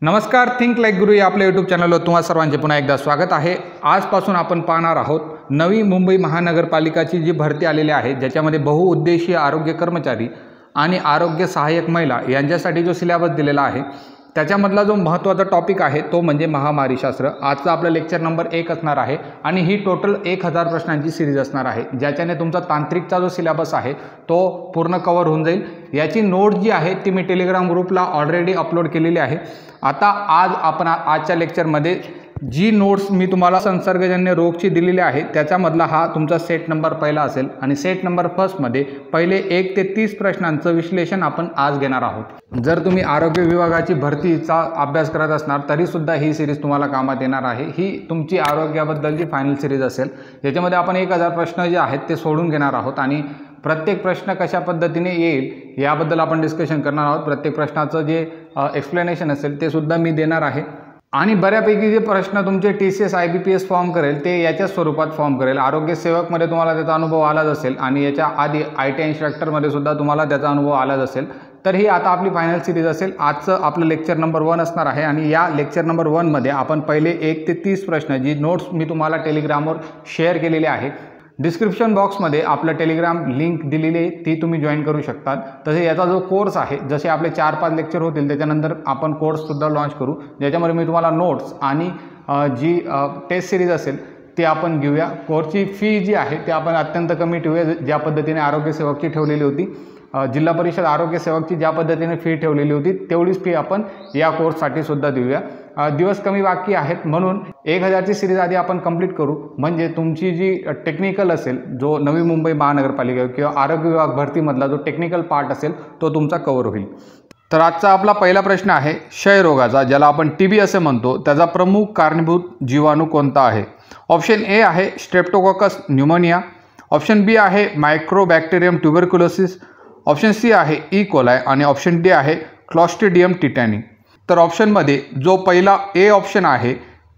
नमस्कार, think like गुरु या आपल्या यूट्यूब चॅनलवर तुम्हा सर्वांचे पुन्हा एकदा स्वागत आहे। आजपासून आपण पाहणार आहोत नवी मुंबई महानगरपालिकाची जी भरती आलेली आहे, ज्याच्यामध्ये बहुउद्देशीय आरोग्य कर्मचारी आणि आरोग्य सहाय्यक महिला यांच्यासाठी जो सिलेबस दिलेला आहे त्याच्यामधला जो महत्त्वाचा टॉपिक आहे तो म्हणजे महामारीशास्त्र। आजचा आपला लेक्चर नंबर 1 असणार आहे आणि ही टोटल 1000 प्रश्नांची सिरीज असणार आहे, ज्याच्याने तुमचा तांत्रिकचा जो सिलेबस आहे तो पूर्ण कव्हर होऊन जाईल। याची नोट जी आहे ती मी टेलिग्राम ग्रुपला ऑलरेडी अपलोड केलेली आहे। आता आपण आजच्या लेक्चरमध्ये जी नोट्स मी तुम्हाला संसर्गजन्य रोगची दिलेली आहे त्याच्यामधला हा तुमचा सेट नंबर पहिला असेल आणि सेट नंबर फर्स्टमध्ये पहिले 1 ते 30 प्रश्नांचं विश्लेषण आपण आज घेणार आहोत। जर तुम्ही आरोग्य विभागाची भरतीचा अभ्यास करत असणार तरी सुद्धा ही सिरीज तुम्हाला कामात येणार आहे। ही तुमची आरोग्याबद्दलची फायनल सिरीज असेल, याच्यामध्ये आपण 1000 प्रश्न जे आहेत ते सोडून घेणार आहोत आणि प्रत्येक प्रश्न कशा पद्धतीने येईल याबद्दल आपण डिस्कशन करणार आहोत। प्रत्येक प्रश्नाचं जे एक्सप्लेनेशन असेल ते सुद्धा मी देणार आहे आणि बऱ्यापैकी जे प्रश्न तुमचे TCS IBPS फॉर्म करेल ते याच्याच स्वरूपात फॉर्म करेल। आरोग्य सेवकमध्ये तुम्हाला त्याचा अनुभव आलाच असेल आणि याच्या आधी IT इन्स्ट्रक्टरमध्ये सुद्धा तुम्हाला त्याचा अनुभव आलाच असेल। तर ही आता आपली फायनल सिरीज असेल। आजचं आपलं लेक्चर नंबर 1 असणार आहे आणि या लेक्चर नंबर 1 मध्ये आपण पहिले 1 ते 30 प्रश्न जी नोट्स मी तुम्हाला टेलिग्रामवर शेअर केलेली आहे, डिस्क्रिप्शन बॉक्समध्ये आपलं टेलिग्राम लिंक दिलेली आहे, ती तुम्ही जॉईन करू शकता। तसे याचा जो कोर्स आहे, जसे आपले 4-5 लेक्चर होतील त्याच्यानंतर आपण कोर्ससुद्धा लॉन्च करू, ज्याच्यामध्ये मी तुम्हाला नोट्स आणि जी टेस्ट सिरीज असेल ते आपण घेऊया। कोर्सची फी जी आहे ते आपण अत्यंत कमी ठेवूया, ज्या पद्धतीने आरोग्य सेवकची ठेवलेली होती, जिल्हा परिषद आरोग्य सेवकची ज्या पद्धतीने फी ठेवलेली होती तेवढीच फी आपण या कोर्ससाठी सुद्धा देऊया। दिवस कमी बाकी आहेत म्हणून 1000ची सिरीज आधी आपण कंप्लीट करू, म्हणजे तुमची जी टेक्निकल असेल, जो नवी मुंबई महानगरपालिका किंवा आरोग्य विभाग भरतीमधला जो टेक्निकल पार्ट असेल तो तुमचा कव्हर होईल। तर आजचा आपला पहिला प्रश्न आहे क्षयरोगाचा, ज्याला आपण TB असे म्हणतो, त्याचा प्रमुख कारणीभूत जीवाणू कोणता आहे? ऑप्शन ए आहे स्ट्रेप्टोकोकस न्यूमोनिया, ऑप्शन बी आहे मायक्रोबॅक्टेरियम ट्युबरक्युलोसिस, ऑप्शन सी आहे ई कोलाय आणि ऑप्शन डी आहे क्लॉस्ट्रिडियम टिटॅनी। तर ऑप्शनमध्ये जो पहिला ए ऑप्शन आहे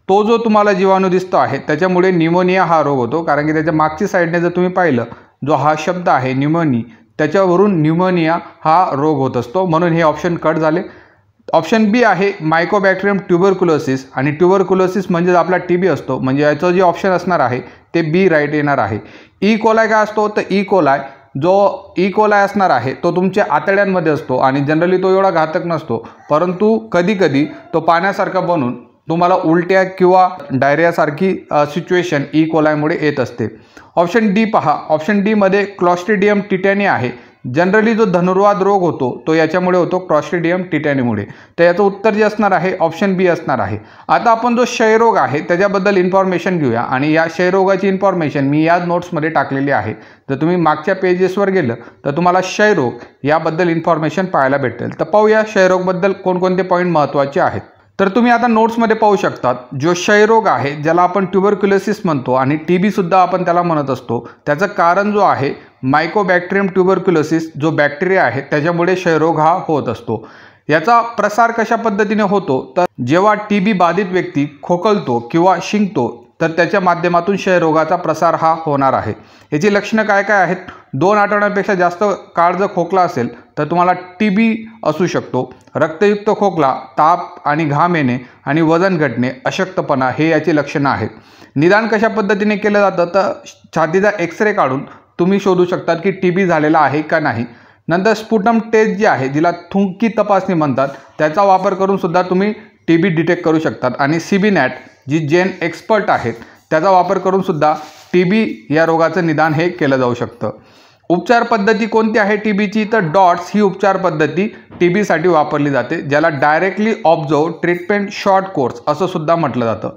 तो जो तुम्हाला जीवाणू दिसतो आहे त्याच्यामुळे न्यूमोनिया हा रोग होतो, कारण की त्याच्या मागची साईडने जर तुम्ही पाहिलं जो हा शब्द आहे न्यूमोनी, त्याच्यावरून न्यूमोनिया हा रोग होत असतो, म्हणून हे ऑप्शन कट झाले। ऑप्शन बी आहे मायकोबॅक्टेरियम ट्युबरक्युलोसिस आणि ट्युबरक्युलोसिस म्हणजे आपला TB असतो, म्हणजे याचं जे ऑप्शन असणार आहे ते बी राईट येणार आहे। ई कोलाय काय असतो तर ई कोलाय असणार आहे तो तुमच्या आतड्यांमध्ये असतो आणि जनरली तो एवढा घातक नसतो, परंतु कधीकधी तो पाण्यासारखा बनून तुम्हाला उलट्या किंवा डायरियासारखी सिच्युएशन ई कोलायमुळे येत असते। ऑप्शन डी पहा, ऑप्शन डी मध्ये क्लॉस्ट्रिडियम टिटॅनी आहे। जनरली जो धनुर्वात रोग होतो तो याच्यामुळे होतो, क्लॉस्ट्रिडियम टिटॅनीमुळे। तर याचं उत्तर जे असणार आहे ऑप्शन बी असणार आहे। आता आपण जो क्षयरोग आहे त्याच्याबद्दल इन्फॉर्मेशन घेऊया आणि या क्षयरोगाची इन्फॉर्मेशन मी या नोट्समध्ये टाकलेली आहे। जर तुम्ही मागच्या पेजेसवर गेलं तर तुम्हाला क्षयरोग याबद्दल इन्फॉर्मेशन पाहायला भेटेल। तर पाहूया क्षयरोगबद्दल कोणकोणते पॉईंट महत्त्वाचे आहेत। तर तुम्ही आता नोट्समध्ये पाहू शकतात, जो क्षयरोग आहे ज्याला आपण ट्युबरक्युलोसिस म्हणतो आणि TB सुद्धा आपण त्याला म्हणत असतो, त्याचं कारण जो आहे मायकोबॅक्टेरियम ट्युबरक्युलोसिस जो बॅक्टेरिया आहे त्याच्यामुळे क्षयरोग हा होत असतो। याचा प्रसार कशा पद्धतीने होतो तर जेव्हा TB बाधित व्यक्ती खोकलतो किंवा शिंकतो तर त्याच्या माध्यमातून क्षयरोगाचा प्रसार हा होणार आहे। याची लक्षणं काय काय आहेत? 2 आठवड्यांपेक्षा जास्त काळ जर खोकला असेल तर तुम्हाला TB असू शकतो। रक्तयुक्त खोकला, ताप आणि घाम येणे आणि वजन घटणे, अशक्तपणा हे याची लक्षणं आहेत। निदान कशा पद्धतीने केलं जातं तर छातीचा एक्सरे काढून तुम्ही शोधू शकतात की TB झालेला आहे का नाही। नंतर स्पुटम टेस्ट जी आहे, जिला थुंकी तपासणी म्हणतात, त्याचा वापर करून सुद्धा तुम्ही TB डिटेक्ट करू शकतात आणि CBNAT जी जेन एक्सपर्ट आहेत त्याचा वापर करून सुद्धा TB या रोगाचं निदान हे केलं जाऊ शकतं। उपचार पद्धती कोणती आहे TBची तर डॉट्स ही उपचार पद्धती TBसाठी वापरली जाते, ज्याला directly observe treatment short course असं सुद्धा म्हटलं जातं।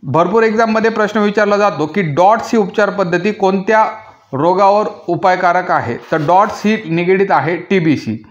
भरपूर एक्झाममध्ये प्रश्न विचारला जातो की डॉट्स ही उपचार पद्धती कोणत्या रोगावर उपायकारक आहे तर डॉट्स ही निगडीत आहे TBशी।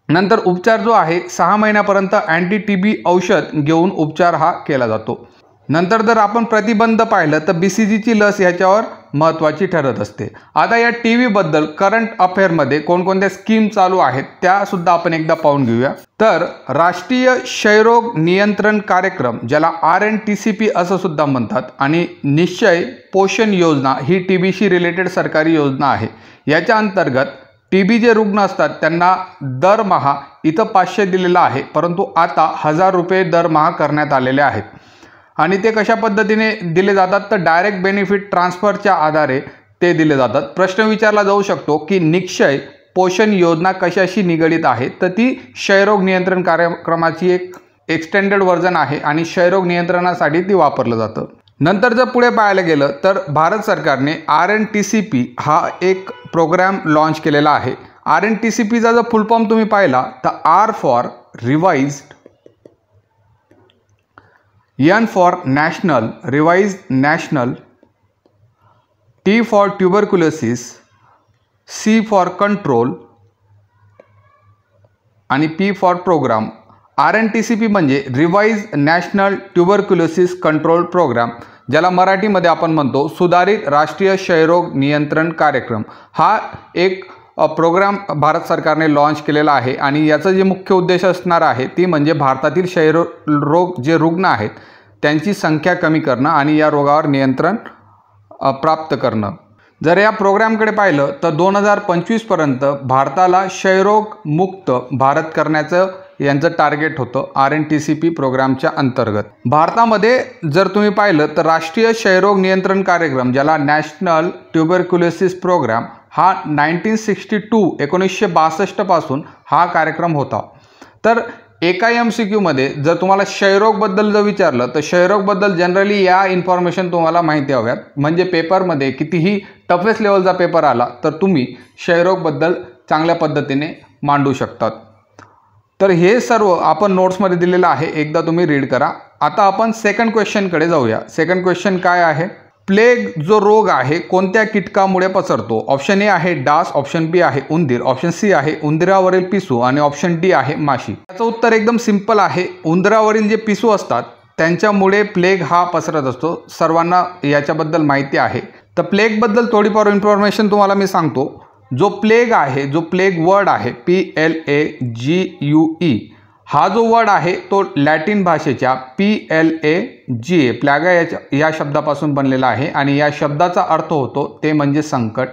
नंतर उपचार जो आहे 6 महिन्यापर्यंत अँटी TB औषध घेऊन उपचार हा केला जातो। नंतर जर आपण प्रतिबंध पाहिलं तर BCGची लस ह्याच्यावर महत्त्वाची ठरत असते। आता या TBबद्दल करंट अफेअरमध्ये कोणकोणत्या स्कीम चालू आहेत त्या सुद्धा आपण एकदा पाहून घेऊया। तर राष्ट्रीय क्षयरोग नियंत्रण कार्यक्रम, ज्याला RNTCP असं सुद्धा म्हणतात, आणि निश्चय पोषण योजना ही TBशी रिलेटेड सरकारी योजना आहे। याच्या अंतर्गत TB जे रुग्ण असतात त्यांना दरमहा इथं 500 दिलेला आहे, परंतु आता 1000 रुपये दरमहा करण्यात आलेले आहेत. आणि ते कशा पद्धतीने दिले जातात तर डायरेक्ट बेनिफिट ट्रान्सफरच्या आधारे ते दिले जातात. प्रश्न विचारला जाऊ शकतो की निक्षय पोषण योजना कशाशी निगडित आहे, तर ती क्षयरोग नियंत्रण कार्यक्रमाची एक एक्सटेंडेड व्हर्जन आहे आणि क्षयरोग नियंत्रणासाठी ती वापरलं जातं. नंतर जर पुढे पाहायला गेलं तर भारत सरकारने RNTCP हा एक प्रोग्राम लॉन्च केलेला आहे. RNTCPचा जर फुल फॉर्म तुम्ही पाहिला तर R for revised, N for national, revised national, T for tuberculosis, C for control आणि P फॉर प्रोग्राम. RNTCP म्हणजे revised national tuberculosis control programme, ज्याला मराठीमध्ये आपण म्हणतो सुधारित राष्ट्रीय क्षयरोग नियंत्रण कार्यक्रम. हा एक प्रोग्राम भारत सरकारने लॉन्च केलेला आहे आणि याचा जे मुख्य उद्देश असणार आहे ती म्हणजे भारतातील क्षयरोग जे रुग्ण आहेत त्यांची संख्या कमी करणं आणि या रोगावर नियंत्रण प्राप्त करणं. जर या प्रोग्रामकडे पाहिलं तर 2025 पर्यंत भारताला क्षयरोग मुक्त भारत करण्याचं यांचं टार्गेट होतं RNTCP प्रोग्रामच्या अंतर्गत. भारतामध्ये जर तुम्ही पाहिलं तर राष्ट्रीय क्षयरोग नियंत्रण कार्यक्रम ज्याला नॅशनल ट्युबरक्युलोसिस प्रोग्राम हा 1962 पासून हा कार्यक्रम होता. तर एका MCQ मध्ये जर तुम्हाला क्षयरोगबद्दल जर विचारलं तर क्षयरोगबद्दल जनरली या इन्फॉर्मेशन तुम्हाला माहिती हव्यात, म्हणजे पेपरमध्ये कितीही टफेस्ट लेवलचा पेपर आला तर तुम्ही क्षयरोगबद्दल चांगल्या पद्धतीने मांडू शकतात. तर हे सर्व आपण नोट्समध्ये दिलेलं आहे, एकदा तुम्ही रीड करा. आता आपण सेकंड क्वेश्चनकडे जाऊया. सेकंड क्वेश्चन काय आहे, प्लेग जो रोग आहे कोणत्या कीटकामुळे पसरतो? ऑप्शन A आहे डास, ऑप्शन B आहे उंदीर, ऑप्शन C आहे उंदरावरील पिसू आणि ऑप्शन D आहे माशी. याचं उत्तर एकदम सिंपल आहे. उंदरावरील जे पिसू असतात त्यांच्यामुळे प्लेग हा पसरत असतो. सर्वांना याच्याबद्दल माहिती आहे. तर प्लेगबद्दल थोडीफार इन्फॉर्मेशन तुम्हाला मी सांगतो. जो प्लेग आहे, जो प्लेग वर्ड आहे PLAGUE, हा जो वर्ड आहे तो लॅटिन भाषेच्या PLAGA प्लॅगा या शब्दापासून बनलेला आहे आणि या शब्दाचा अर्थ होतो ते म्हणजे संकट.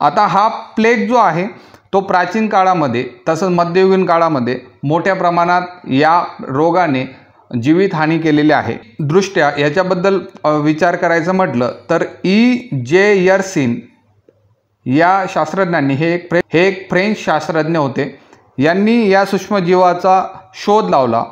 आता हा प्लेग जो आहे तो प्राचीन काळामध्ये तसंच मध्ययुगीन काळामध्ये मोठ्या प्रमाणात या रोगाने जीवितहानी केलेली आहे. दृष्ट्या याच्याबद्दल विचार करायचं म्हटलं तर E.J. यर्सिन या शास्त्रज्ञांनी हे एक फ्रेंच शास्त्रज्ञ होते. यांनी या सूक्ष्मजीवाचा शोध लावला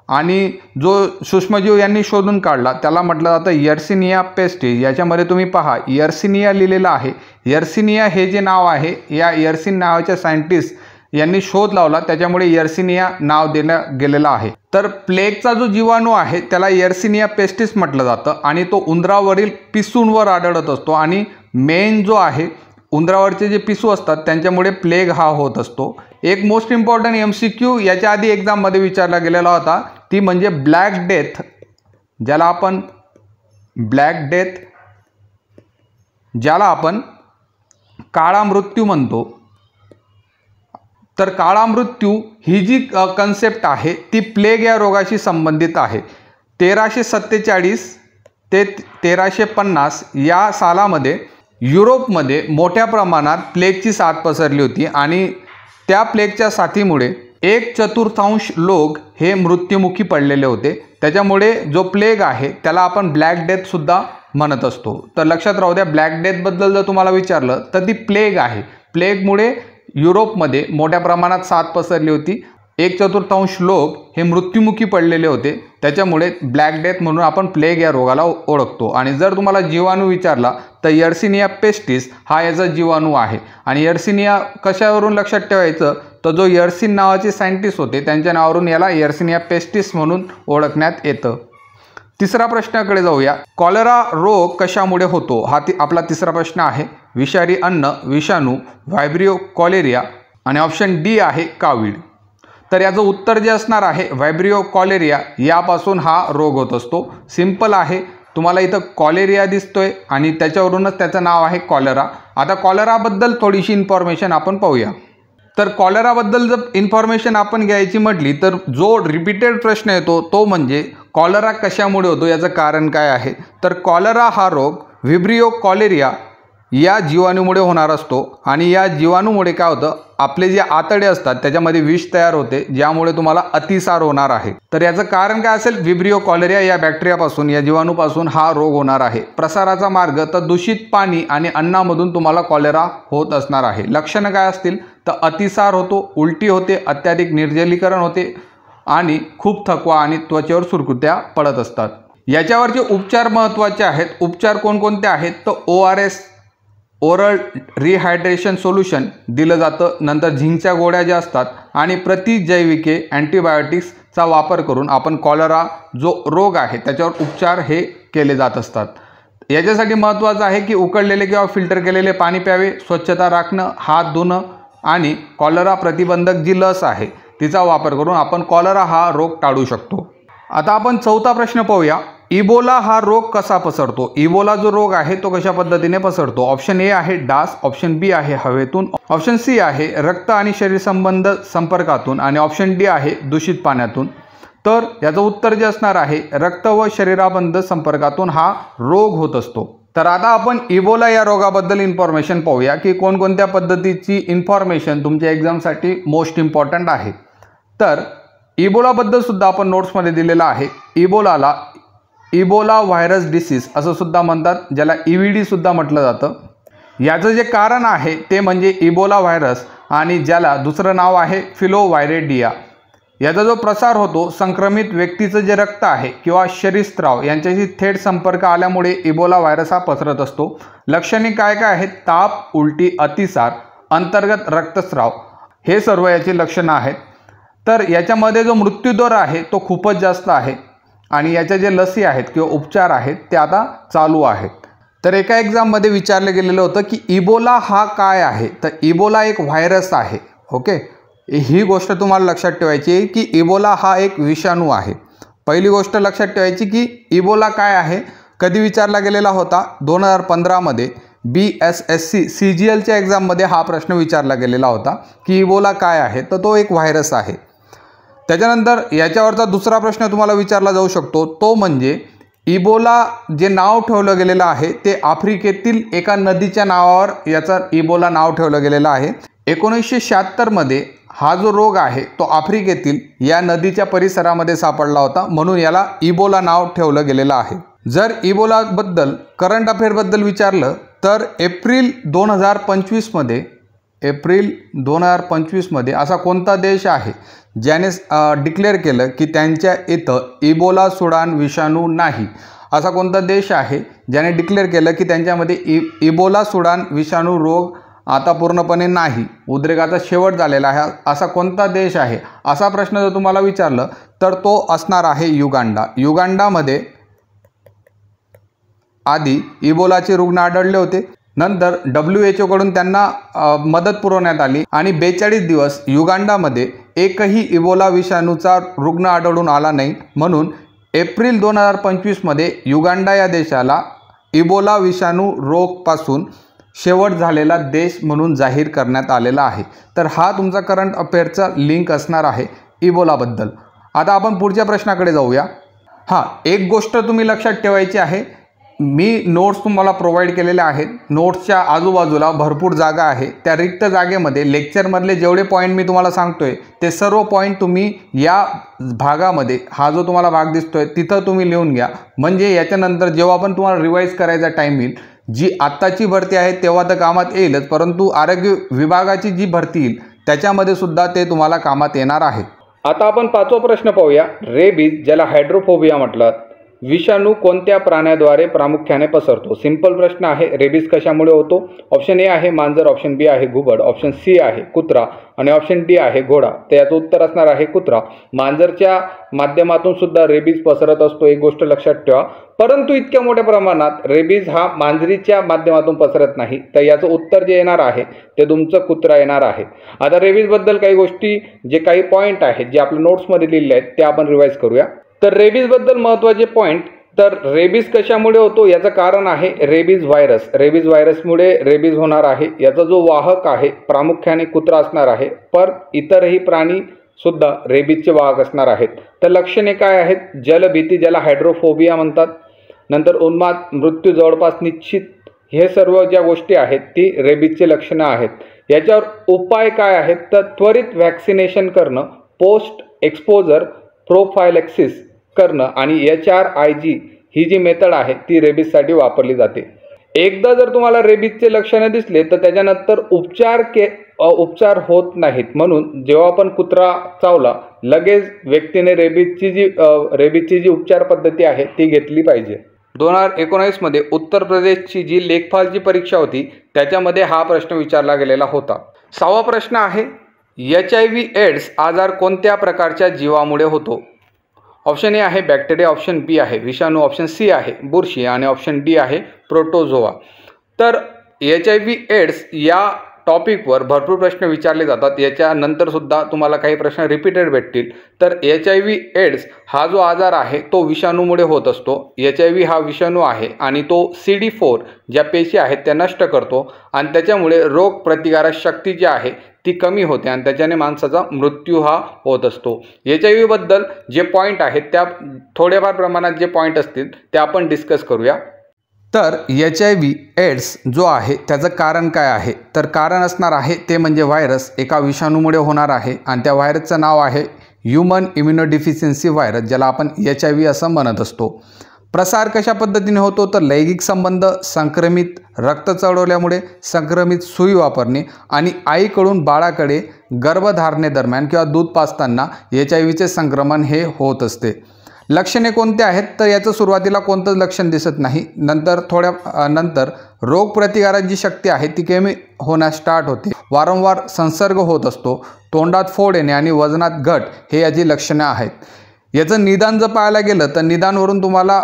आणि जो सूक्ष्मजीव यांनी शोधून काढला त्याला म्हटलं जातं यर्सिनिया पेस्टिस. याच्यामध्ये तुम्ही पहा यर्सिनिया लिहिलेलं आहे. यर्सिनिया हे जे नाव आहे या यर्सिन नावाच्या सायंटिस्ट यांनी शोध लावला, त्याच्यामुळे यर्सिनिया नाव देण्यात गेलेलं आहे. तर प्लेगचा जो जीवाणू आहे त्याला यर्सिनिया पेस्टिस म्हटलं जातं आणि तो उंदरावरील पिसूंवर आढळत असतो आणि मेन जो आहे उंदरावरचे जे पिसू असतात त्यांच्यामुळे प्लेग हा होत असतो. एक मोस्ट इम्पॉर्टंट MCQ याच्या आधी एक्झाममध्ये विचारला गेलेला होता, ती म्हणजे ब्लॅक डेथ, ज्याला आपण काळा मृत्यू म्हणतो. तर काळा मृत्यू ही जी कन्सेप्ट आहे ती प्लेग या रोगाशी संबंधित आहे. 1347 ते 1350 या सालामध्ये युरोपमध्ये मोठ्या प्रमाणात प्लेगची साथ पसरली होती आणि त्या प्लेगच्या साथीमुळे 1/4 लोक हे मृत्युमुखी पडलेले होते. त्याच्यामुळे जो प्लेग आहे त्याला आपण ब्लॅक डेथसुद्धा म्हणत असतो. तर लक्षात राहू द्या, ब्लॅक डेथबद्दल जर तुम्हाला विचारलं तर ती प्लेग आहे. प्लेगमुळे युरोपमध्ये मोठ्या प्रमाणात साथ पसरली होती. 1/4 लोक हे मृत्युमुखी पडलेले होते, त्याच्यामुळे ब्लॅक डेथ म्हणून आपण प्लेग या रोगाला ओळखतो. आणि जर तुम्हाला जीवाणू विचारला तर यर्सिनिया पेस्टिस हा याचा जीवाणू आहे. आणि यर्सिनिया कशावरून लक्षात ठेवायचं तर जो यर्सिन नावाचे सायंटिस्ट होते त्यांच्या नावावरून याला यर्सिनिया पेस्टिस म्हणून ओळखण्यात येतं. तिसरा प्रश्नाकडे जाऊया. कॉलरा रोग कशामुळे होतो? हा आपला तिसरा प्रश्न आहे. विषारी अन्न, विषाणू, व्हायब्रिओ कॉलेरिया आणि ऑप्शन D आहे कावीळ. तर याचं उत्तर जे असणार आहे व्हायब्रिओ कॉलेरिया यापासून हा रोग होत असतो. सिंपल आहे. तुम्हाला इथं कॉलेरिया दिसतोय आणि त्याच्यावरूनच त्याचं नाव आहे कॉलरा. आता कॉलराबद्दल थोडीशी इन्फॉर्मेशन आपण पाहूया. तर कॉलराबद्दल जर इन्फॉर्मेशन आपण घ्यायची म्हटली तर जो रिपीटेड प्रश्न येतो तो म्हणजे कॉलरा कशामुळे होतो, याचं कारण काय आहे. तर कॉलरा हा रोग व्हिब्रिओ कॉलेरिया या जीवाणूमुळे होणार असतो आणि या जीवाणूमुळे काय होतं, आपले जे आतडे असतात त्याच्यामध्ये विष तयार होते, ज्यामुळे तुम्हाला अतिसार होणार आहे। तर याचं कारण काय असेल, विब्रियो कॉलेरिया या बॅक्टेरियापासून, या जीवाणूपासून हा रोग होणार आहे। प्रसाराचा मार्ग तर दूषित पाणी आणि अन्नामधून तुम्हाला कॉलेरा होत असणार आहे। लक्षणं काय असतील तर अतिसार होतो, उलटी होते, अत्याधिक निर्जलीकरण होते आणि खूप थकवा आणि त्वचेवर सुरकुत्या पडत असतात। याच्यावरचे उपचार महत्त्वाचे आहेत। उपचार कोणकोणते आहेत तर ORS ओरल रिहायड्रेशन सोल्युशन दिलं जातं, नंतर झिंकच्या गोळ्या ज्या असतात आणि प्रतिजैविके अँटीबायोटिक्सचा वापर करून आपण कॉलरा जो रोग आहे त्याच्यावर उपचार हे केले जात असतात। याच्यासाठी महत्त्वाचं आहे की उकळलेले किंवा फिल्टर केलेले पाणी प्यावे, स्वच्छता राखणं, हात धुणं आणि कॉलरा प्रतिबंधक जी लस आहे तिचा वापर करून आपण कॉलरा हा रोग टाळू शकतो। आता आपण चौथा प्रश्न पाहूया, इबोला हा रोग कसा पसरतो। इबोला जो रोग आहे तो कशा पद्धतीने पसरतो। ऑप्शन ए आहे डास, ऑप्शन बी आहे हवेतून, ऑप्शन सी आहे रक्त आणि शरीर संबंध संपर्कातून आणि ऑप्शन डी आहे दूषित पाण्यातून। तर याचं उत्तर जे असणार आहे रक्त व शरीराबंध संपर्कातून हा रोग होत असतो। तर आता आपण इबोला या रोगाबद्दल इन्फॉर्मेशन पाहूया की कोणकोणत्या पद्धतीची इन्फॉर्मेशन तुमच्या एक्झामसाठी मोस्ट इम्पॉर्टंट आहे। तर इबोलाबद्दल सुद्धा आपण नोट्समध्ये दिलेला आहे। इबोलाला इबोला व्हायरस डिसीज असं सुद्धा म्हणतात, ज्याला EVD सुद्धा म्हटलं जातं। याचं जे कारण आहे ते म्हणजे इबोला व्हायरस आणि ज्याला दुसरं नाव आहे फिलोवायरेडिया। याचा जो प्रसार होतो संक्रमित व्यक्तीचं जे रक्त आहे किंवा शरीरस्त्राव यांच्याशी थेट संपर्क आल्यामुळे इबोला व्हायरस हा पसरत असतो। लक्षणे काय काय आहेत, ताप, उलटी, अतिसार, अंतर्गत रक्तस्राव हे सर्व याची लक्षणं आहेत। तर याच्यामध्ये जो मृत्यूदर आहे तो खूपच जास्त आहे आणि याच्या जे लसी आहेत किंवा उपचार आहेत ते आता चालू आहेत। तर एका एक्झाममध्ये विचारलं गेलेलं होतं की इबोला हा काय आहे, तर इबोला एक व्हायरस आहे। ओके, ही गोष्ट तुम्हाला लक्षात ठेवायची आहे की इबोला हा एक विषाणू आहे। पहिली गोष्ट लक्षात ठेवायची की इबोला काय आहे, कधी विचारला गेलेला होता 2015 मध्ये BSSC CGLच्या एक्झाममध्ये हा प्रश्न विचारला गेलेला होता की इबोला काय आहे, तर तो एक व्हायरस आहे। त्याच्यानंतर याच्यावरचा दुसरा प्रश्न तुम्हाला विचारला जाऊ शकतो, तो म्हणजे इबोला जे नाव ठेवलं गेलेलं आहे ते आफ्रिकेतील एका नदीच्या नावावर याचं इबोला नाव ठेवलं गेलेलं आहे। 1976 मध्ये हा जो रोग आहे तो आफ्रिकेतील या नदीच्या परिसरामध्ये सापडला होता, म्हणून याला इबोला नाव ठेवलं गेलेलं आहे। जर इबोलाबद्दल करंट अफेअरबद्दल विचारलं तर एप्रिल 2025 मध्ये असा कोणता देश आहे ज्याने डिक्लेअर केलं की त्यांच्या इथं इबोला सुडान विषाणू नाही। असा कोणता देश आहे ज्याने डिक्लेअर केलं की त्यांच्यामध्ये इबोला सुडान विषाणू रोग आता पूर्णपणे नाही, उद्रेकाचा शेवट झालेला आहे, असा कोणता देश आहे। असा प्रश्न जर तुम्हाला विचारलं तर तो असणार आहे युगांडा। युगांडामध्ये आधी इबोलाचे रुग्ण आढळले होते, नंतर WHO कडून त्यांना मदत पुरवण्यात आली आणि 42 दिवस युगांडामध्ये एकही इबोला विषाणूचा रुग्ण आढळून आला नाही, म्हणून एप्रिल 2025 मध्ये युगांडा या देशाला इबोला विषाणू रोगपासून शेवट झालेला देश म्हणून जाहीर करण्यात आलेला आहे। तर हा तुमचा करंट अफेअरचा लिंक असणार आहे इबोलाबद्दल। आता आपण पुढच्या प्रश्नाकडे जाऊया। एक गोष्ट तुम्ही लक्षात ठेवायची आहे, मी नोट्स तुम्हाला प्रोव्हाइड केलेल्या आहेत। नोट्सच्या आजूबाजूला भरपूर जागा आहे, त्या रिक्त जागेमध्ये लेक्चरमधले जेवढे पॉईंट मी तुम्हाला सांगतोय ते सर्व पॉईंट तुम्ही या भागामध्ये, हा जो तुम्हाला भाग दिसतोय तिथं तुम्ही लिहून घ्या, म्हणजे याच्यानंतर जेव्हा पण तुम्हाला रिवाईज करायचा टाईम येईल, जी आत्ताची भरती आहे तेव्हा तर कामात येईलच, परंतु आरोग्य विभागाची जी भरती येईल त्याच्यामध्ये सुद्धा ते तुम्हाला कामात येणार आहे। आता आपण पाचवा प्रश्न पाहूया, रेबीज ज्याला हायड्रोफोबिया म्हटलं, विषाणू कोणत्या प्राण्याद्वारे प्रामुख्याने पसरतो। सिंपल प्रश्न आहे, रेबीज कशामुळे होतो। ऑप्शन ए आहे मांजर, ऑप्शन बी आहे घुबड, ऑप्शन सी आहे कुत्रा आणि ऑप्शन डी आहे घोडा। तर याचं उत्तर असणार आहे कुत्रा। मांजरच्या माध्यमातून सुद्धा रेबीज पसरत असतो, एक गोष्ट लक्षात ठेवा, परंतु इतक्या मोठ्या प्रमाणात रेबीज हा मांजरीच्या माध्यमातून पसरत नाही, तर याचं उत्तर जे येणार आहे ते तुमचं कुत्रा येणार आहे। आता रेबीजबद्दल काही गोष्टी, जे काही पॉईंट आहेत जे आपल्या नोट्समध्ये लिहिले आहेत ते आपण रिवाईज करूया। तर रेबीजबद्दल महत्त्वाचे पॉईंट, तर रेबीज कशामुळे होतो याचं कारण आहे रेबीज व्हायरस। रेबीज व्हायरसमुळे रेबीज होणार आहे। याचा जो वाहक आहे प्रामुख्याने कुत्रा असणार आहे, पण इतरही प्राणी सुद्धा रेबीजचे वाहक असणार आहेत। तर लक्षणे काय आहेत, जलभीती ज्याला हायड्रोफोबिया म्हणतात, नंतर उन्माद, मृत्यू जवळपास निश्चित हे सर्व ज्या गोष्टी आहेत ती रेबीजची लक्षणं आहेत. याच्यावर उपाय काय आहेत तर त्वरित व्हॅक्सिनेशन करणं, पोस्ट एक्सपोजर प्रोफायलॅक्सिस करणं आणि HRIG ही जी मेथड आहे ती रेबीजसाठी वापरली जाते. एकदा जर तुम्हाला रेबीजचे लक्षणं दिसले तर त्याच्यानंतर उपचार होत नाहीत. म्हणून जेव्हा पण कुत्रा चावला लगेच व्यक्तीने रेबीजची जी उपचार पद्धती आहे ती घेतली पाहिजे. 2019 मध्ये उत्तर प्रदेशची जी लेखपालची परीक्षा होती त्याच्यामध्ये हा प्रश्न विचारला गेलेला होता. 6वा प्रश्न आहे, HIV एड्स आजार कोणत्या प्रकारच्या जीवामुळे होतो? ऑप्शन ए आहे बॅक्टेरिया, ऑप्शन बी आहे विषाणू, ऑप्शन सी आहे बुरशी आणि ऑप्शन डी आहे प्रोटोझोआ. तर HIV एड्स या टॉपिकवर भरपूर प्रश्न विचारले जातात. याच्यानंतर सुद्धा तुम्हाला काही प्रश्न रिपीटेड भेटतील. तर HIV एड्स हा जो आजार आहे तो विषाणूमुळे होत असतो. HIV हा विषाणू आहे आणि तो CD4 ज्या पेशी आहेत त्या नष्ट करतो आणि त्याच्यामुळे रोगप्रतिकारक शक्ती जी आहे ती कमी होते आणि त्याच्याने माणसाचा मृत्यू हा होत असतो. HIV बद्दल जे पॉईंट आहेत त्या थोड्याफार प्रमाणात जे पॉईंट असतील ते आपण डिस्कस करूया. तर HIV एड्स जो आहे त्याचं कारण काय आहे तर कारण असणार आहे ते म्हणजे व्हायरस एका विषाणूमुळे होणार आहे आणि त्या व्हायरसचं नाव आहे ह्यूमन इम्युनोडिफिशियन्सी व्हायरस, ज्याला आपण HIV असं म्हणत असतो. प्रसार कशा पद्धतीने होतो तर लैंगिक संबंध, संक्रमित रक्त चढवल्यामुळे, संक्रमित सुई वापरणे आणि आईकडून बाळाकडे गर्भधारणेदरम्यान किंवा दूध पाजताना HIVचे संक्रमण हे होत असते. लक्षणे कोणते आहेत तर याचं सुरुवातीला कोणतंच लक्षण दिसत नाही. नंतर रोगप्रतिकारक जी शक्ती आहे ती कमी होण्यास स्टार्ट होते. वारंवार संसर्ग होत असतो. तोंडात फोड येणे आणि वजनात घट हे याची लक्षणं आहेत. याचं निदान जर पाहायला गेलं तर निदानवरून तुम्हाला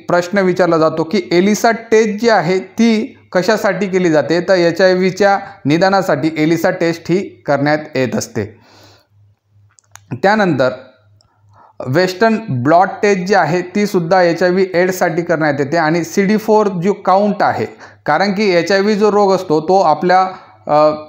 प्रश्न विचारला जातो की एलिसा टेस्ट जी आहे ती कशासाठी केली जाते तर HIVच्या निदानासाठी एलिसा टेस्ट ही करण्यात येत असते. त्यानंतर वेस्टर्न ब्लॉट टेस्ट जी आहे ती सुद्धा HIV एड्ससाठी करण्यात येते आणि CD4 जो काउंट आहे, कारण की HIV जो रोग असतो तो आपल्या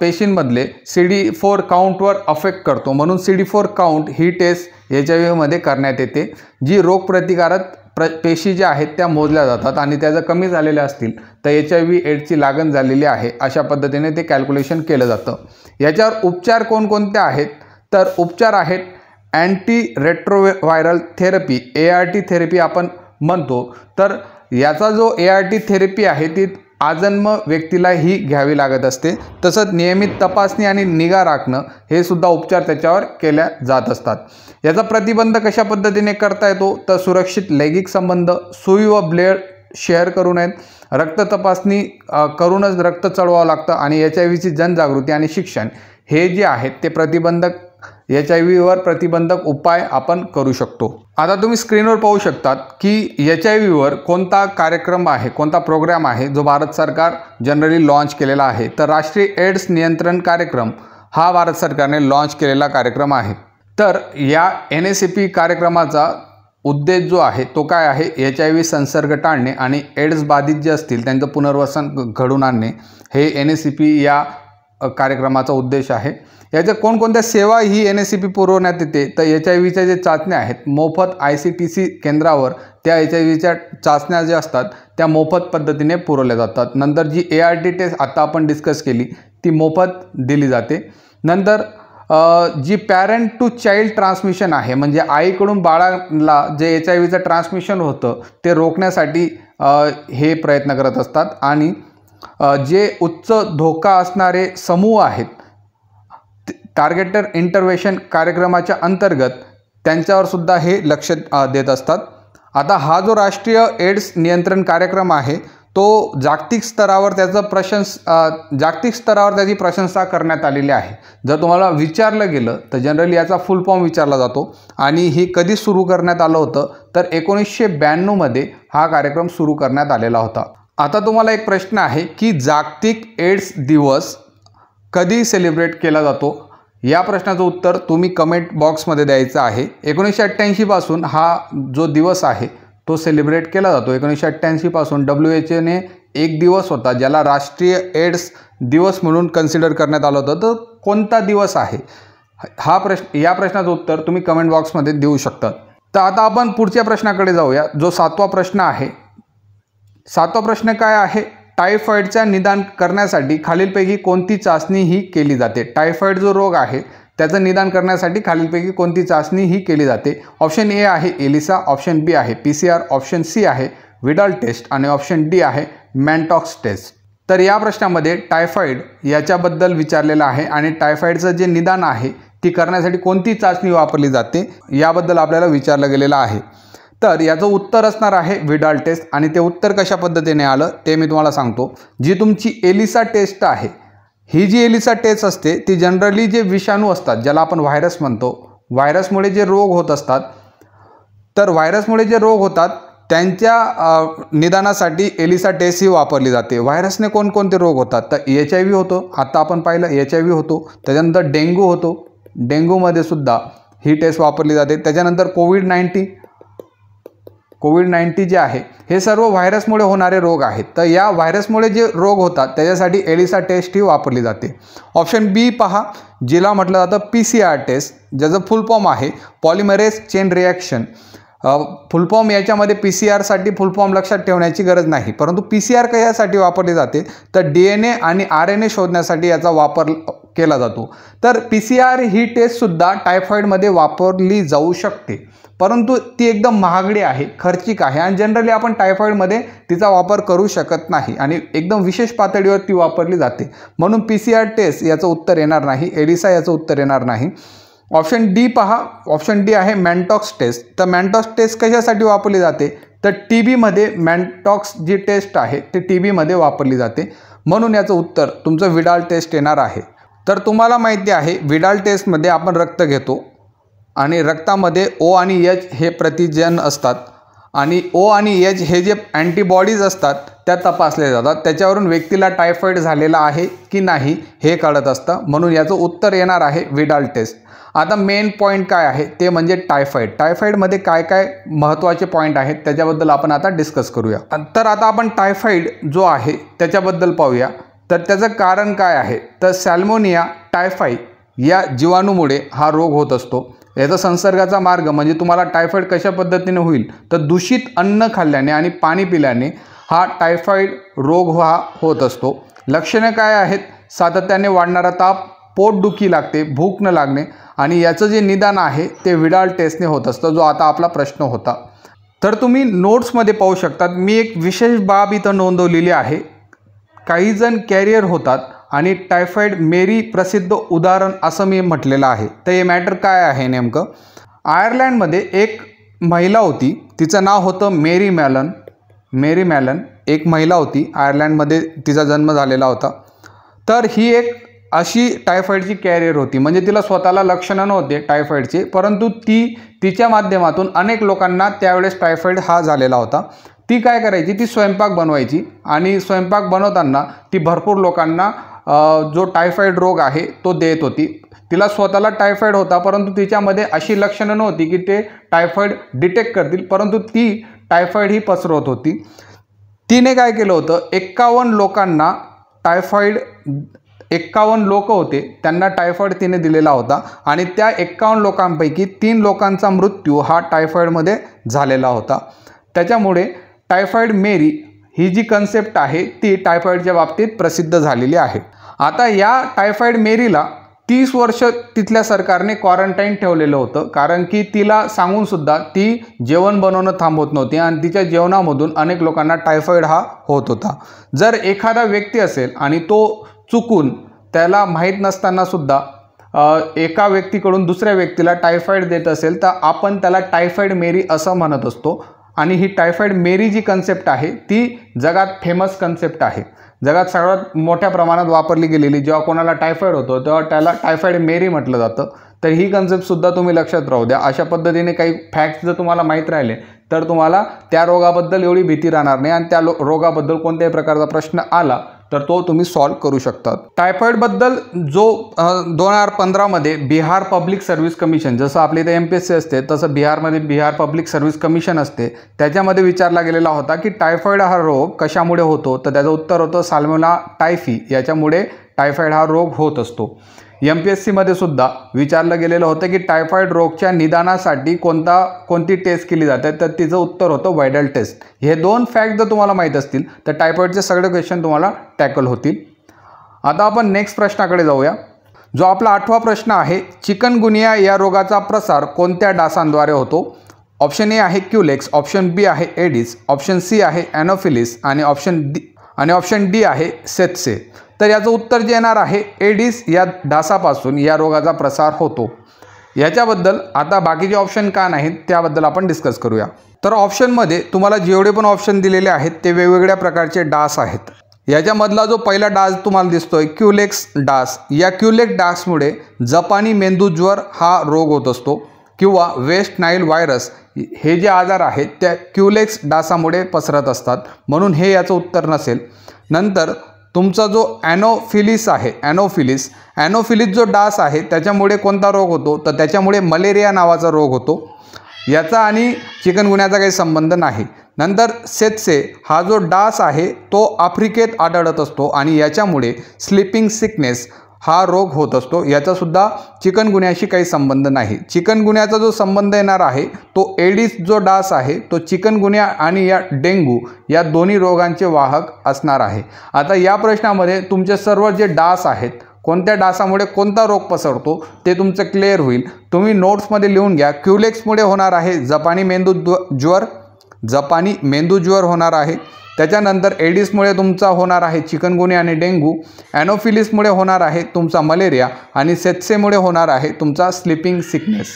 पेशींमधले CD4 काउंटवर अफेक्ट करतो. म्हणून CD4 काउंट ही टेस्ट HIVमध्ये करण्यात येते. जी रोगप्रतिकारक पेशी ज्या आहेत त्या मोजल्या जातात आणि त्या जर कमी झालेल्या असतील तर HIV एड्सची लागण झालेली आहे अशा पद्धतीने ते कॅल्क्युलेशन केलं जातं. याच्यावर उपचार कोणकोणते आहेत तर उपचार आहेत anti retroviral therapy, ART therapy आपण म्हणतो. तर याचा जो ART थेरपी आहे ती आजन्म व्यक्तीला ही घ्यावी लागत असते. तसंच नियमित तपासणी आणि निगा राखणं हे सुद्धा उपचार त्याच्यावर केल्या जात असतात. याचा प्रतिबंध कशा पद्धतीने करता येतो तर सुरक्षित लैंगिक संबंध, सुई व ब्लेड शेअर करू नयेत, रक्त तपासणी करूनच रक्त चढवावं लागतं आणि HIVची जनजागृती आणि शिक्षण हे जे आहेत ते HIVवर प्रतिबंधक उपाय आपण करू शकतो. आता तुम्ही स्क्रीनवर पाहू शकतात की HIVवर कोणता कार्यक्रम आहे, कोणता प्रोग्राम आहे जो भारत सरकार जनरली लॉन्च केलेला आहे. तर राष्ट्रीय एड्स नियंत्रण कार्यक्रम हा भारत सरकारने लॉन्च केलेला कार्यक्रम आहे. तर या NACP कार्यक्रमाचा उद्देश जो आहे तो काय आहे, HIV संसर्ग टाळणे आणि एड्स बाधित जे असतील त्यांचं पुनर्वसन घडवून आणणे हे NACP या कार्यक्रमाचा उद्देश आहे. याच्या कोणकोणत्या सेवा ही NACP पुरवण्यात येते तर HIVच्या जे चाचण्या आहेत मोफत ICTC केंद्रावर त्या HIVच्या चाचण्या ज्या असतात त्या मोफत पद्धतीने पुरवल्या जातात. नंतर जी ART टेस्ट आता आपण डिस्कस केली ती मोफत दिली जाते. नंतर जी पॅरेंट टू चाइल्ड ट्रान्समिशन आहे म्हणजे आईकडून बाळाला जे HIVचं ट्रान्समिशन होतं ते रोखण्यासाठी हे प्रयत्न करत असतात. आणि जे उच्च धोका असणारे समूह आहेत टार्गेटेड इंटरव्हेन्शन कार्यक्रमाच्या अंतर्गत त्यांच्यावर सुद्धा हे लक्ष देत असतात. आता हा जो राष्ट्रीय एड्स नियंत्रण कार्यक्रम आहे तो जागतिक स्तरावर त्याची प्रशंसा करण्यात आलेली आहे. जर तुम्हाला विचारलं गेलं तर जनरली याचा फुल फॉर्म विचारला जातो आणि ही कधी सुरू करण्यात आलं होतं तर 1992 मध्ये हा कार्यक्रम सुरू करण्यात आलेला होता. आता तुम्हाला एक प्रश्न आहे की जागतिक एड्स दिवस कधी सेलिब्रेट केला जातो. या प्रश्नाचं उत्तर तुम्ही कमेंट बॉक्समध्ये द्यायचं आहे. 1988 पासून हा जो दिवस आहे तो सेलिब्रेट केला जातो. 1988 पासून WHOने एक दिवस होता ज्याला राष्ट्रीय एड्स दिवस म्हणून कन्सिडर करण्यात आलं होतं. तर कोणता दिवस आहे हा प्रश्न, या प्रश्नाचं उत्तर तुम्ही कमेंट बॉक्समध्ये देऊ शकता. तर आता आपण पुढच्या प्रश्नाकडे जाऊया जो 7वा प्रश्न आहे. 7वा प्रश्न काय आहे टायफॉईडच्या निदान करण्यासाठी खालीलपैकी कोणती चाचणी ही केली जाते? टायफॉईड जो रोग आहे त्याचं निदान करण्यासाठी खालीलपैकी कोणती चाचणी ही केली जाते? ऑप्शन ए आहे एलिसा, ऑप्शन बी आहे PCR, ऑप्शन सी आहे विडाल टेस्ट आणि ऑप्शन डी आहे मॅनटॉक्स टेस्ट. तर या प्रश्नामध्ये टायफॉईड याच्याबद्दल विचारलेलं आहे आणि टायफॉईडचं जे निदान आहे ती करण्यासाठी कोणती चाचणी वापरली जाते याबद्दल आपल्याला विचारलं गेलेलं आहे. तर याचं उत्तर असणार आहे विडाल टेस्ट आणि ते उत्तर कशा पद्धतीने आलं ते मी तुम्हाला सांगतो. जी तुमची एलिसा टेस्ट आहे, ही जी एलिसा टेस्ट असते ती जनरली जे विषाणू असतात ज्याला आपण व्हायरस म्हणतो, व्हायरसमुळे जे रोग होत असतात, तर व्हायरसमुळे जे रोग होतात त्यांच्या निदानासाठी एलिसा टेस्ट ही वापरली जाते. व्हायरसने कोणकोणते रोग होतात? तर HIV होतो, आता आपण पाहिलं HIV होतो, त्याच्यानंतर डेंग्यू होतो, डेंग्यूमध्ये सुद्धा ही टेस्ट वापरली जाते. त्याच्यानंतर कोविड-19 जे आहे हे सर्व व्हायरसमुळे होणारे रोग आहेत. तर या व्हायरसमुळे जे रोग होतात त्याच्यासाठी एलिसा टेस्ट ही वापरली जाते. ऑप्शन बी पहा, जिला म्हटलं जातं PCR टेस्ट, ज्याचं फुल फॉर्म आहे पॉलिमरेज चेन रिॲक्शन. फुल फॉर्म याच्यामध्ये PCR साठी फुल फॉर्म लक्षात ठेवण्याची गरज नाही, परंतु PCR कशासाठी वापरली जाते? तर DNA आणि RNA शोधण्यासाठी याचा वापर केला जातो. तर PCR ही टेस्टसुद्धा टायफॉईडमध्ये वापरली जाऊ शकते, परंतु ती एकदम महागडी आहे, खर्चिक आहे आणि जनरली आपण टायफॉईडमध्ये तिचा वापर करू शकत नाही आणि एकदम विशेष पातळीवर ती वापरली जाते. म्हणून PCR टेस्ट याचं उत्तर येणार नाही, एलिसा याचं उत्तर येणार नाही. ऑप्शन डी पहा, ऑप्शन डी आहे मॅनटॉक्स टेस्ट. तर मॅनटॉक्स टेस्ट कशासाठी वापरली जाते? तर TBमध्ये मॅनटॉक्स जी टेस्ट आहे ते TBमध्ये वापरली जाते, म्हणून याचं उत्तर तुमचं विडाल टेस्ट येणार आहे. तर तुम्हाला माहिती आहे विडाल टेस्टमध्ये आपण रक्त घेतो आणि रक्तामध्ये O आणि H हे प्रतिजन असतात आणि O आणि H हे जे अँटीबॉडीज असतात त्या तपासल्या जातात. त्याच्यावरून व्यक्तीला टायफॉईड झालेला आहे की नाही हे कळत असतं, म्हणून याचं उत्तर येणार आहे विडाल टेस्ट. आता मेन पॉईंट काय आहे ते म्हणजे टायफॉईड. टायफॉईडमध्ये काय काय महत्त्वाचे पॉईंट आहेत त्याच्याबद्दल आपण आता डिस्कस करूया. तर आता आपण टायफॉईड जो आहे त्याच्याबद्दल पाहूया. तर त्याचं कारण काय आहे? तर सॅल्मोनिया टायफाई या जीवाणूमुळे हा रोग होत असतो. याचा संसर्गाचा मार्ग म्हणजे तुम्हाला टायफॉईड कशा पद्धतीने होईल? तर दूषित अन्न खाल्ल्याने आणि पाणी पिल्याने हा टायफॉईड रोग हा होत असतो. लक्षणे काय आहेत? सातत्याने वाढणारा ताप, पोटदुखी लागते, भूक न लागणे आणि याचं जे निदान आहे ते विडाल टेस्टने होत असतं, जो आता आपला प्रश्न होता. तर तुम्ही नोट्समध्ये पाहू शकतात, मी एक विशेष बाब इथं नोंदवलेली आहे. काही जण कॅरियर होतात आणि टायफॉईड मेरी प्रसिद्ध उदाहरण असं मी म्हटलेलं आहे. तर हे मॅटर काय आहे नेमकं? आयर्लंडमध्ये एक महिला होती, तिचं नाव होतं मेरी मॅलन. एक महिला होती, आयर्लंडमध्ये तिचा जन्म झालेला होता. तर ही एक अशी टायफॉईडची कॅरियर होती, म्हणजे तिला स्वतःला लक्षणं नव्हते टायफॉईडचे, परंतु ती तिच्या माध्यमातून अनेक लोकांना त्यावेळेस टायफॉईड हा झालेला होता. ती काय करायची? ती स्वयंपाक बनवायची आणि स्वयंपाक बनवताना ती भरपूर लोकांना जो टायफॉईड रोग आहे तो देत होती. तिला स्वतःला टायफॉईड होता, परंतु तिच्यामध्ये अशी लक्षणं नव्हती की ते टायफॉईड डिटेक्ट करतील, परंतु ती टायफॉईड ही पसरवत होती. तिने काय केलं होतं? 51 लोकांना टायफॉईड, 51 लोक होते त्यांना टायफॉईड तिने दिलेला होता आणि त्या 51 लोकांपैकी 3 लोकांचा मृत्यू हा टायफॉईडमध्ये झालेला होता. त्याच्यामुळे टायफॉईड मेरी ही जी कन्सेप्ट आहे ती टायफॉईडच्या बाबतीत प्रसिद्ध झालेली आहे. आता या टायफॉईड मेरीला 30 वर्ष तिथल्या सरकारने क्वारंटाईन ठेवलेलं होतं, कारण की तिला सांगूनसुद्धा ती जेवण बनवणं थांबवत नव्हती आणि तिच्या जेवणामधून अनेक लोकांना टायफॉईड हा होत होता. जर एखादा व्यक्ती असेल आणि तो चुकून त्याला माहीत नसतानासुद्धा एका व्यक्तीकडून दुसऱ्या व्यक्तीला टायफॉईड देत असेल तर आपण त्याला टायफॉईड मेरी असं म्हणत असतो. आणि ही टायफॉईड मेरी जी कन्सेप्ट आहे ती जगात फेमस कन्सेप्ट आहे, जगात सर्वात मोठ्या प्रमाणात वापरली गेलेली. जेव्हा कोणाला टायफॉईड होतो तेव्हा त्याला टायफॉईड मेरी म्हटलं जातं. तर ही कन्सेप्टसुद्धा तुम्ही लक्षात राहू द्या. अशा पद्धतीने काही फॅक्ट्स जर तुम्हाला माहीत राहिले तर तुम्हाला त्या रोगाबद्दल एवढी भीती राहणार नाही आणि त्या रोगाबद्दल कोणत्याही प्रकारचा प्रश्न आला तर तो तुम्ही सॉल्व करू शकता. टायफॉईडबद्दल जो 2015मध्ये बिहार पब्लिक सर्व्हिस कमिशन, जसं आपल्या इथे MPSC असते तसं बिहारमध्ये बिहार पब्लिक सर्व्हिस कमिशन असते, त्याच्यामध्ये विचारला गेलेला होता की टायफॉईड हा रोग कशामुळे होतो? तर त्याचं उत्तर होतं साल्मोनेला टायफी याच्यामुळे टायफॉईड हा रोग होत असतो. MPSC मध्ये सुद्धा विचारलं गेलेलं होतं की टायफॉईड रोगच्या निदानासाठी कोणती टेस्ट केली जाते, तर तिचं उत्तर होतं वायडल टेस्ट. हे 2 फॅक्ट जर तुम्हाला माहीत असतील तर टायफॉईडचे सगळे क्वेश्चन तुम्हाला टॅकल होतील. आता आपण नेक्स्ट प्रश्नाकडे जाऊया. जो आपला 8वा प्रश्न आहे, चिकनगुनिया या रोगाचा प्रसार कोणत्या डासांद्वारे होतो? ऑप्शन ए आहे क्युलेक्स, ऑप्शन बी आहे एडिस, ऑप्शन सी आहे ॲनोफिलिस आणि ऑप्शन डी आहे सेत्से. तर याचं उत्तर जे येणार आहे एडिस या डासापासून या रोगाचा प्रसार होतो. याच्याबद्दल आता बाकीचे ऑप्शन का नाहीत त्याबद्दल आपण डिस्कस करूया. तर ऑप्शनमध्ये तुम्हाला जेवढे पण ऑप्शन दिलेले आहेत ते वेगवेगळ्या प्रकारचे डास आहेत. याच्यामधला जो पहिला डास तुम्हाला दिसतोय क्युलेक्स डास, या क्युलेक्स डासमुळे जपानी मेंदूज्वर हा रोग होत असतो किंवा वेस्ट नाईल व्हायरस हे जे आजार आहेत त्या क्युलेक्स डासामुळे पसरत असतात, म्हणून हे याचं उत्तर नसेल. नंतर तुमचा जो ॲनोफिलिस आहे, ॲनोफिलिस जो डास आहे त्याच्यामुळे कोणता रोग होतो, तर त्याच्यामुळे मलेरिया नावाचा रोग होतो. याचा आणि चिकनगुन्याचा काही संबंध नाही. नंतर सेत्से हा जो डास आहे तो आफ्रिकेत आढळत असतो आणि याच्यामुळे स्लीपिंग सिकनेस हा रोग होत असतो. याचासुद्धा चिकनगुन्याशी काही संबंध नाही. चिकनगुन्याचा जो संबंध येणार आहे तो एडिस जो डास आहे तो चिकनगुन्या आणि या डेंग्यू या दोन्ही रोगांचे वाहक असणार आहे. आता या प्रश्नामध्ये तुमचे सर्व जे डास आहेत, कोणत्या डासामुळे कोणता रोग पसरतो ते तुमचं क्लिअर होईल. तुम्ही नोट्समध्ये लिहून घ्या. क्युलेक्समुळे होणार आहे जपानी मेंदूज्वर होणार आहे. त्याच्यानंतर एडिसमुळे तुमचा होणार आहे चिकनगुन्या आणि डेंग्यू, ॲनोफिलिसमुळे होणार आहे तुमचा मलेरिया आणि सेत्सेमुळे होणार आहे तुमचा स्लीपिंग सिकनेस.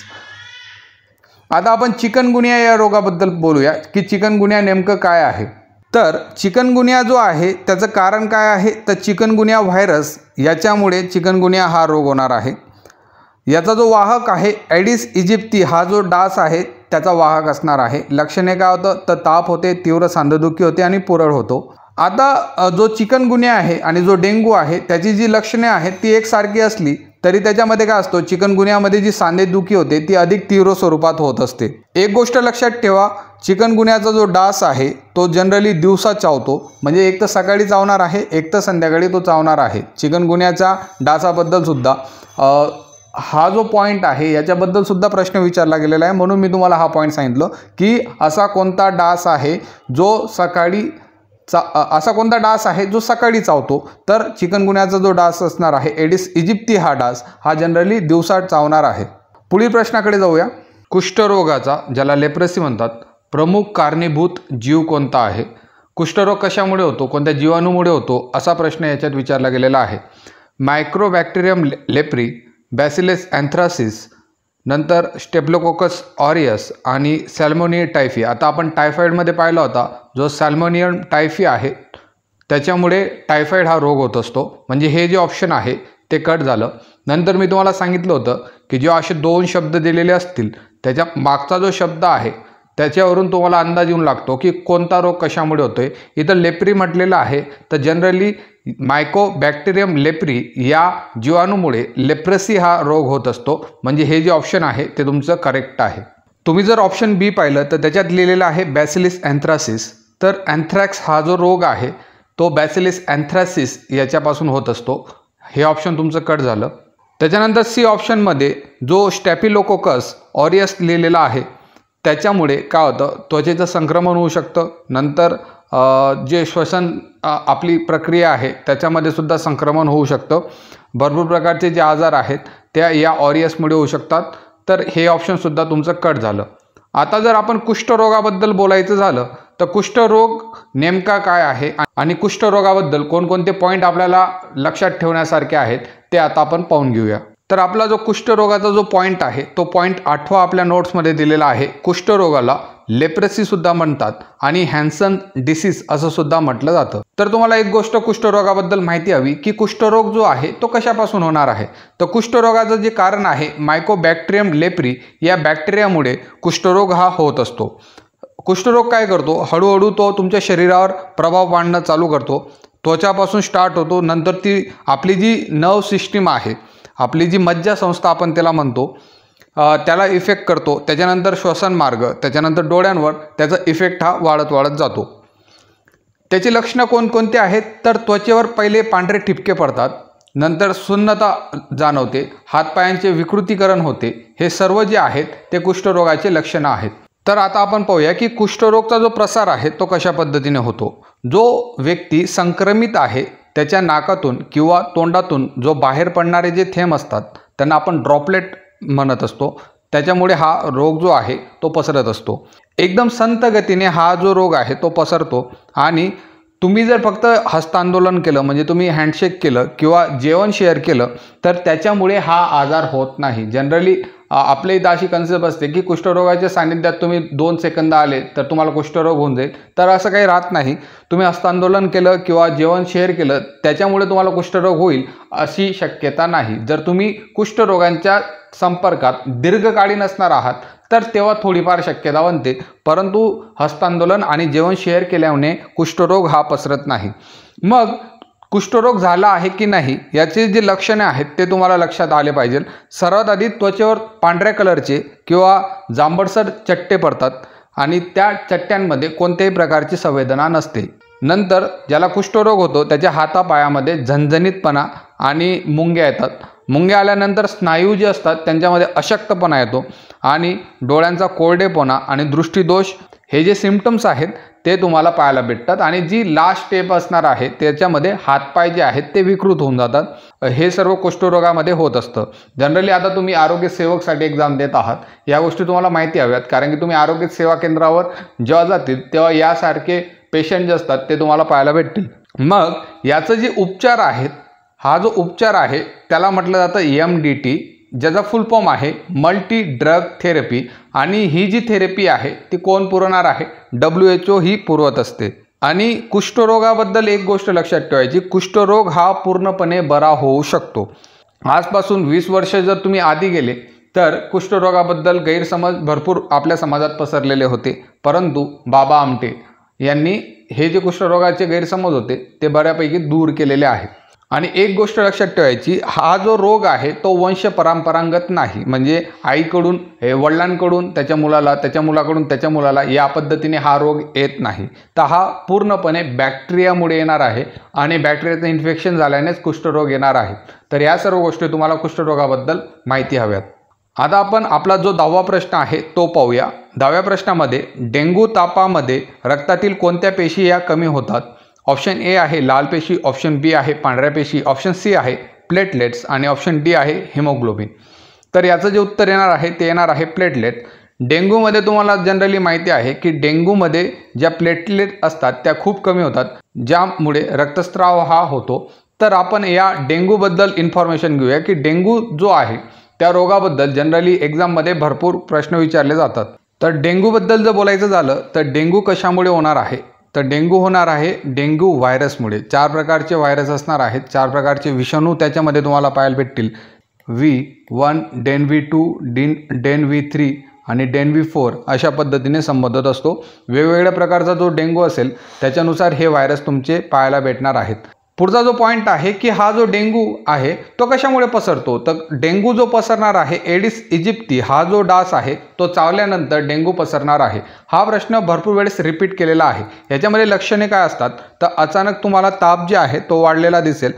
आता आपण चिकनगुन्या या रोगाबद्दल बोलूया की चिकनगुन्या नेमकं काय आहे. तर चिकनगुन्या जो आहे त्याचं कारण काय आहे, तर चिकनगुन्या व्हायरस याच्यामुळे चिकनगुन्या हा रोग होणार आहे. याचा जो वाहक आहे ॲडिस इजिप्ती हा जो डास आहे त्याचा वाहक असणार आहे. लक्षणे काय होतं, तर ताप होते, तीव्र सांधेदुखी होते आणि पुरळ होतो. आता जो चिकनगुन्या आहे आणि जो डेंग्यू आहे त्याची जी लक्षणे आहेत ती एकसारखी असली तरी त्याच्यामध्ये काय असतो, चिकनगुन्यामध्ये जी सांधेदुखी होते ती अधिक तीव्र स्वरूपात होत असते. एक गोष्ट लक्षात ठेवा, चिकनगुन्याचा जो डास आहे तो जनरली दिवसा चावतो, म्हणजे एक तर सकाळी चावणार आहे, एक तर संध्याकाळी तो चावणार आहे. चिकनगुन्याच्या डासाबद्दल सुद्धा हा जो पॉईंट आहे याच्याबद्दल सुद्धा प्रश्न विचारला गेलेला आहे, म्हणून मी तुम्हाला हा पॉईंट सांगितलं की असा कोणता डास आहे जो सकाळी चावतो. तर चिकनगुन्याचा जो डास असणार आहे एडिस इजिप्ती हा डास हा जनरली दिवसा चावणार आहे. पुढील प्रश्नाकडे जाऊया. कुष्ठरोगाचा, ज्याला लेप्रेसी म्हणतात, प्रमुख कारणीभूत जीव कोणता आहे? कुष्ठरोग कशामुळे होतो, कोणत्या जीवाणूमुळे होतो, असा प्रश्न याच्यात विचारला गेलेला आहे. मायक्रोबॅक्टेरियम लेप्री, बॅसिलस अँथ्रासिस, नंतर स्टेप्लोकोकस ऑरियस आणि सॅल्मोनिया टायफी. आता आपण टायफॉईडमध्ये पाहिला होता, जो सॅल्मोनियम टायफी आहे त्याच्यामुळे टायफॉईड हा रोग होत असतो, म्हणजे हे जे ऑप्शन आहे ते कट झालं. नंतर मी तुम्हाला सांगितलं होतं की जेव्हा असे 2 शब्द दिलेले असतील त्याच्या मागचा जो शब्द आहे त्याच्यावरून तुम्हाला अंदाज येऊन लागतो की कोणता रोग कशामुळे होतोय. इथं लेप्री म्हटलेलं आहे, तर जनरली मायकोबॅक्टेरियम लेप्री या जीवाणूमुळे लेप्रेसी हा रोग होत असतो, म्हणजे हे जे ऑप्शन आहे ते तुमचं करेक्ट आहे. तुम्ही जर ऑप्शन बी पाहिलं तर त्याच्यात लिहिलेलं आहे बॅसिलिस अँथ्रासिस. तर अँथ्रॅक्स हा जो रोग आहे तो बॅसिलिस अँथ्रासिस याच्यापासून होत असतो. हे ऑप्शन तुमचं कट झालं. त्याच्यानंतर सी ऑप्शनमध्ये जो स्टॅफिलोकोकस ऑरियस लिहिलेला आहे त्याच्यामुळे काय होतं, त्वचेचं संक्रमण होऊ शकतं. नंतर जे श्वसन आपली प्रक्रिया आहे त्याच्यामध्ये सुद्धा संक्रमण होऊ शकतं. भरपूर प्रकारचे जे आजार आहेत त्या या ऑरियसमुळे होऊ शकतात. तर हे ऑप्शनसुद्धा तुमचं कट झालं. आता जर आपण कुष्ठरोगाबद्दल बोलायचं झालं तर कुष्ठरोग नेमका काय आहे आणि कुष्ठरोगाबद्दल कोणकोणते पॉईंट आपल्याला लक्षात ठेवण्यासारखे आहेत ते आता आपण पाहून घेऊया. तर आपला जो कुष्ठरोगाचा जो पॉईंट आहे तो पॉईंट 8वा आपल्या नोट्समध्ये दिलेला आहे. कुष्ठरोगाला लेप्रेसी सुद्धा म्हणतात आणि हॅन्सन डिसीज असं सुद्धा म्हटलं जातं. तर तुम्हाला एक गोष्ट कुष्ठरोगाबद्दल माहिती हवी की कुष्ठरोग जो आहे तो कशापासून होणार आहे. तर कुष्ठरोगाचं जे कारण आहे मायकोबॅक्टेरियम लेप्री या बॅक्टेरियामुळे कुष्ठरोग हा होत असतो. कुष्ठरोग काय करतो, हळूहळू तो तुमच्या शरीरावर प्रभाव पाडणं चालू करतो. त्वचापासून स्टार्ट होतो, नंतर ती आपली जी नर्व सिस्टीम आहे, आपली जी मज्जासंस्था आपण त्याला म्हणतो, त्याला इफेक्ट करतो. त्याच्यानंतर श्वसन मार्ग, त्याच्यानंतर डोळ्यांवर त्याचा इफेक्ट हा वाढत जातो. त्याची लक्षणं कोणकोणती आहेत, तर त्वचेवर पहिले पांढरे ठिपके पडतात, नंतर सुन्नता जाणवते, हातपायांचे विकृतीकरण होते, हे सर्व जे आहेत ते कुष्ठरोगाचे लक्षणं आहेत। तर आता आपण पाहूया की कुष्ठरोगचा जो प्रसार आहे तो कशा पद्धतीने होतो। जो व्यक्ती संक्रमित आहे त्याच्या नाकातून किंवा तोंडातून जो बाहेर पडणारे जे थेंब असतात त्यांना आपण ड्रॉपलेट म्हणत असतो, त्याच्यामुळे हा रोग जो आहे तो पसरत असतो। एकदम संत गतीने हा जो रोग आहे तो पसरतो आणि तुम्ही जर फक्त हस्तांदोलन केलं म्हणजे तुम्ही हँडशेक केलं किंवा जेवण शेअर केलं तर त्याच्यामुळे हा आजार होत नाही। जनरली आपल्या इथं अशी कन्सेप्ट असते की कुष्ठरोगाच्या सानिध्यात तुम्ही 2 सेकंद आले तर तुम्हाला कुष्ठरोग होऊन जाईल, तर असं काही राहत नाही। तुम्ही हस्तांदोलन केलं किंवा जेवण शेअर केलं त्याच्यामुळे तुम्हाला कुष्ठरोग होईल अशी शक्यता नाही। जर तुम्ही कुष्ठरोगांच्या संपर्कात दीर्घकालीन असणार आहात तर तेव्हा थोडीफार शक्यता बनते, परंतु हस्तांदोलन आणि जेवण शेअर केल्याने कुष्ठरोग हा पसरत नाही। मग कुष्ठरोग झाला आहे की नाही याचे जे लक्षणे आहेत ते तुम्हाला लक्षात आले पाहिजे। सर्वात आधी त्वचेवर पांढऱ्या कलरचे किंवा जांभळसर चट्टे पडतात आणि त्या चट्ट्यांमध्ये कोणत्याही प्रकारची संवेदना नसते। नंतर ज्याला कुष्ठरोग होतो त्याच्या हातापायामध्ये झणझणीतपणा आणि मुंग्या येतात। मुंग्या आल्यानंतर स्नायू जे असतात त्यांच्यामध्ये अशक्तपणा येतो आणि डोळ्यांचा कोरडेपणा आणि दृष्टीदोष हे जे सिम्पटम्स आहेत ते तुम्हाला पाहायला भेटतात। आणि जी लास्ट स्टेप असणार आहे त्याच्यामध्ये हातपाय जे आहेत ते विकृत होऊन जातात। हे सर्व कुष्ठरोगामध्ये होत असतं। जनरली आता तुम्ही आरोग्य सेवकसाठी एक्झाम देत आहात, या गोष्टी तुम्हाला माहिती हव्यात, कारण की तुम्ही आरोग्य सेवा केंद्रावर जेव्हा जातील तेव्हा यासारखे पेशंट जे असतात ते तुम्हाला पाहायला भेटतील। मग याचं जे उपचार आहेत, हा जो उपचार आहे त्याला म्हटलं जातं MDT, ज्याचा फुल फॉर्म आहे मल्टी ड्रग थेरपी। आणि ही जी थेरपी आहे ती कोण पुरवणार आहे? WHO ही पुरवत असते। आणि कुष्ठरोगाबद्दल एक गोष्ट लक्षात ठेवायची, कुष्ठरोग हा पूर्णपणे बरा होऊ शकतो। आजपासून 20 वर्ष जर तुम्ही आधी गेले तर कुष्ठरोगाबद्दल गैरसमज भरपूर आपल्या समाजात पसरलेले होते, परंतु बाबा आमटे यांनी हे जे कुष्ठरोगाचे गैरसमज होते ते बऱ्यापैकी दूर केलेले आहेत। आणि एक गोष्ट लक्षात ठेवायची, हा जो रोग आहे तो वंश परंपरागत नाही, म्हणजे आईकडून वडिलांकडून त्याच्या मुलाला, त्याच्या मुलाकडून त्याच्या मुलाला या पद्धतीने हा रोग येत नाही। तर हा पूर्णपणे बॅक्टेरियामुळे येणार आहे आणि बॅक्टेरियाचं इन्फेक्शन झाल्यानेच कुष्ठरोग येणार आहे। तर या सर्व गोष्टी तुम्हाला कुष्ठरोगाबद्दल माहिती हव्यात। आता आपण आपला जो 10वा प्रश्न आहे तो पाहूया। 10व्या प्रश्नामध्ये डेंग्यू तापामध्ये रक्तातील कोणत्या पेशी या कमी होतात? ऑप्शन ए आहे लाल पेशी, ऑप्शन बी आहे पांढऱ्या पेशी, ऑप्शन सी आहे प्लेटलेट्स आणि ऑप्शन डी आहे हिमोग्लोबिन। तर याचं जे उत्तर येणार आहे ते येणार आहे प्लेटलेट। डेंग्यूमध्ये तुम्हाला जनरली माहिती आहे की डेंग्यूमध्ये ज्या प्लेटलेट असतात त्या खूप कमी होतात, ज्यामुळे रक्तस्राव हा होतो। तर आपण या डेंग्यूबद्दल इन्फॉर्मेशन घेऊया की डेंग्यू जो आहे त्या रोगाबद्दल जनरली एक्झाममध्ये भरपूर प्रश्न विचारले जातात। तर डेंग्यूबद्दल जर बोलायचं झालं तर डेंग्यू कशामुळे होणार आहे? तर डेंग्यू होणार आहे डेंग्यू व्हायरसमुळे। 4 प्रकारचे व्हायरस असणार आहेत, 4 प्रकारचे विषाणू त्याच्यामध्ये तुम्हाला पाहायला भेटतील। V1, डेनV2, डेनV3 आणि डेनV4 अशा पद्धतीने संबोधत असतो। वेगवेगळ्या प्रकारचा जो डेंग्यू असेल त्याच्यानुसार हे व्हायरस तुमचे पाहायला भेटणार आहेत। पुढचा जो पॉइंट आहे की हा जो डेंग्यू आहे तो कशामुळे पसरतो? तर डेंग्यू जो पसरणार आहे एडिस इजिप्ती हा जो डास आहे तो चावल्यानंतर डेंग्यू पसरणार आहे। हा प्रश्न भरपूर वेळेस रिपीट केलेला आहे। याच्यामध्ये लक्षणे काय असतात? तर अचानक तुम्हाला ताप जे आहे तो वाढलेला दिसेल,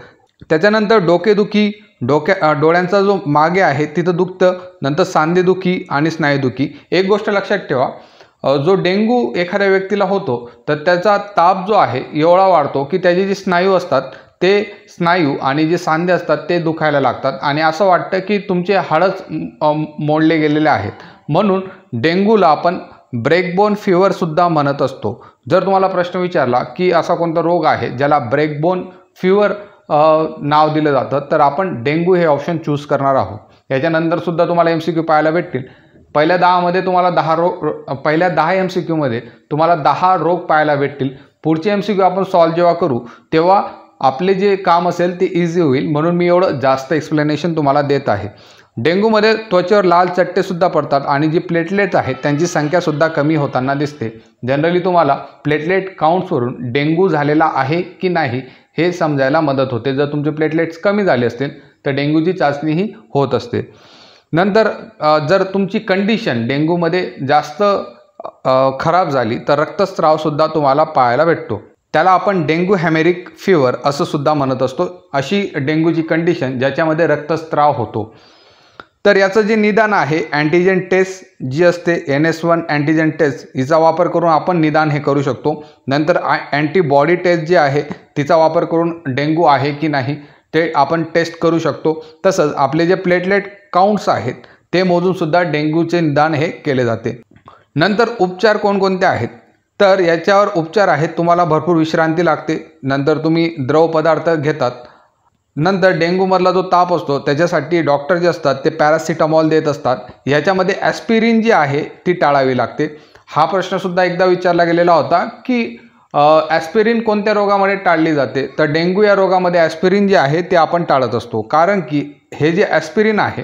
त्याच्यानंतर डोकेदुखी, डोळ्यांचा जो मागे आहे तिथं दुखतं, नंतर सांधेदुखी आणि स्नायूदुखी। एक गोष्ट लक्षात ठेवा, जो डेंग्यू एखाद्या व्यक्तीला होतो तर त्याचा ताप जो आहे एवढा वाढतो की त्याचे जे स्नायू असतात ते स्नायू आणि जे सांधे असतात ते दुखायला लागतात आणि असं वाटतं की तुमचे हाडच मोडले गेलेले आहेत। म्हणून डेंग्यूला आपण ब्रेकबोन फीवर सुद्धा म्हणत असतो। जर तुम्हाला प्रश्न विचारला की असा कोणता रोग आहे ज्याला ब्रेकबोन फीवर नाव दिलं जातं तर आपण डेंग्यू हे ऑप्शन चूज करणार आहोत। याच्यानंतर सुद्धा तुम्हाला MCQ पाहायला भेटतील। पहिल्या 10 मध्ये तुम्हाला 10 रोग, पहिल्या 10 MCQ मध्ये तुम्हाला 10 रोग पाहायला भेटतील। पुढचे MCQ आपण सॉल्व जेव्हा करू तेव्हा आपले जे काम असेल ते इझी होईल, म्हणून मी एवढं जास्त एक्सप्लेनेशन तुम्हाला देत आहे। डेंग्यूमध्ये त्वचेवर लाल चट्टे सुद्धा पडतात आणि जी प्लेटलेट्स आहेत त्यांची संख्या सुद्धा कमी होताना दिसते। जनरली तुम्हाला प्लेटलेट काउंट्सवरून डेंग्यू झालेला आहे की नाही हे समजायला मदत होते। जर तुमचे प्लेटलेट्स कमी झाले असतील तर डेंग्यूची चाचणीही होत असते। नंतर जर तुमची कंडिशन डेंग्यूमध्ये जास्त खराब झाली तर रक्तस्राव सुद्धा तुम्हाला पाहायला भेटतो। त्याला आपण डेंग्यू हॅमेरिक फीवर असं सुद्धा म्हणत असतो। अशी डेंग्यूची कंडिशन ज्याच्यामध्ये रक्तस्राव होतो। तर याचं जे निदान आहे अँटीजन टेस्ट जी असते NS1 अँटीजन टेस्ट हिचा वापर करून आपण निदान हे करू शकतो। नंतर अँटीबॉडी टेस्ट जी आहे तिचा वापर करून डेंग्यू आहे की नाही ते आपण टेस्ट करू शकतो। तसंच आपले जे प्लेटलेट काउंट्स आहेत ते मोजून सुद्धा डेंग्यूचे निदान हे केले जाते। नंतर उपचार कोणकोणते आहेत तर याच्यावर उपचार आहेत, तुम्हाला भरपूर विश्रांती लागते, नंतर तुम्ही द्रव पदार्थ घेतात, नंतर डेंग्यूमधला जो ताप असतो त्याच्यासाठी डॉक्टर जे असतात ते पॅरासिटामॉल देत असतात। याच्यामध्ये ॲस्पिरिन जी आहे ती टाळावी लागते। हा प्रश्नसुद्धा एकदा विचारला गेलेला होता की ॲस्पिरिन कोणत्या रोगामध्ये टाळली जाते तर डेंग्यू या रोगामध्ये ॲस्पिरिन जे आहे ते आपण टाळत असतो, कारण की हे जे ॲस्पिरिन आहे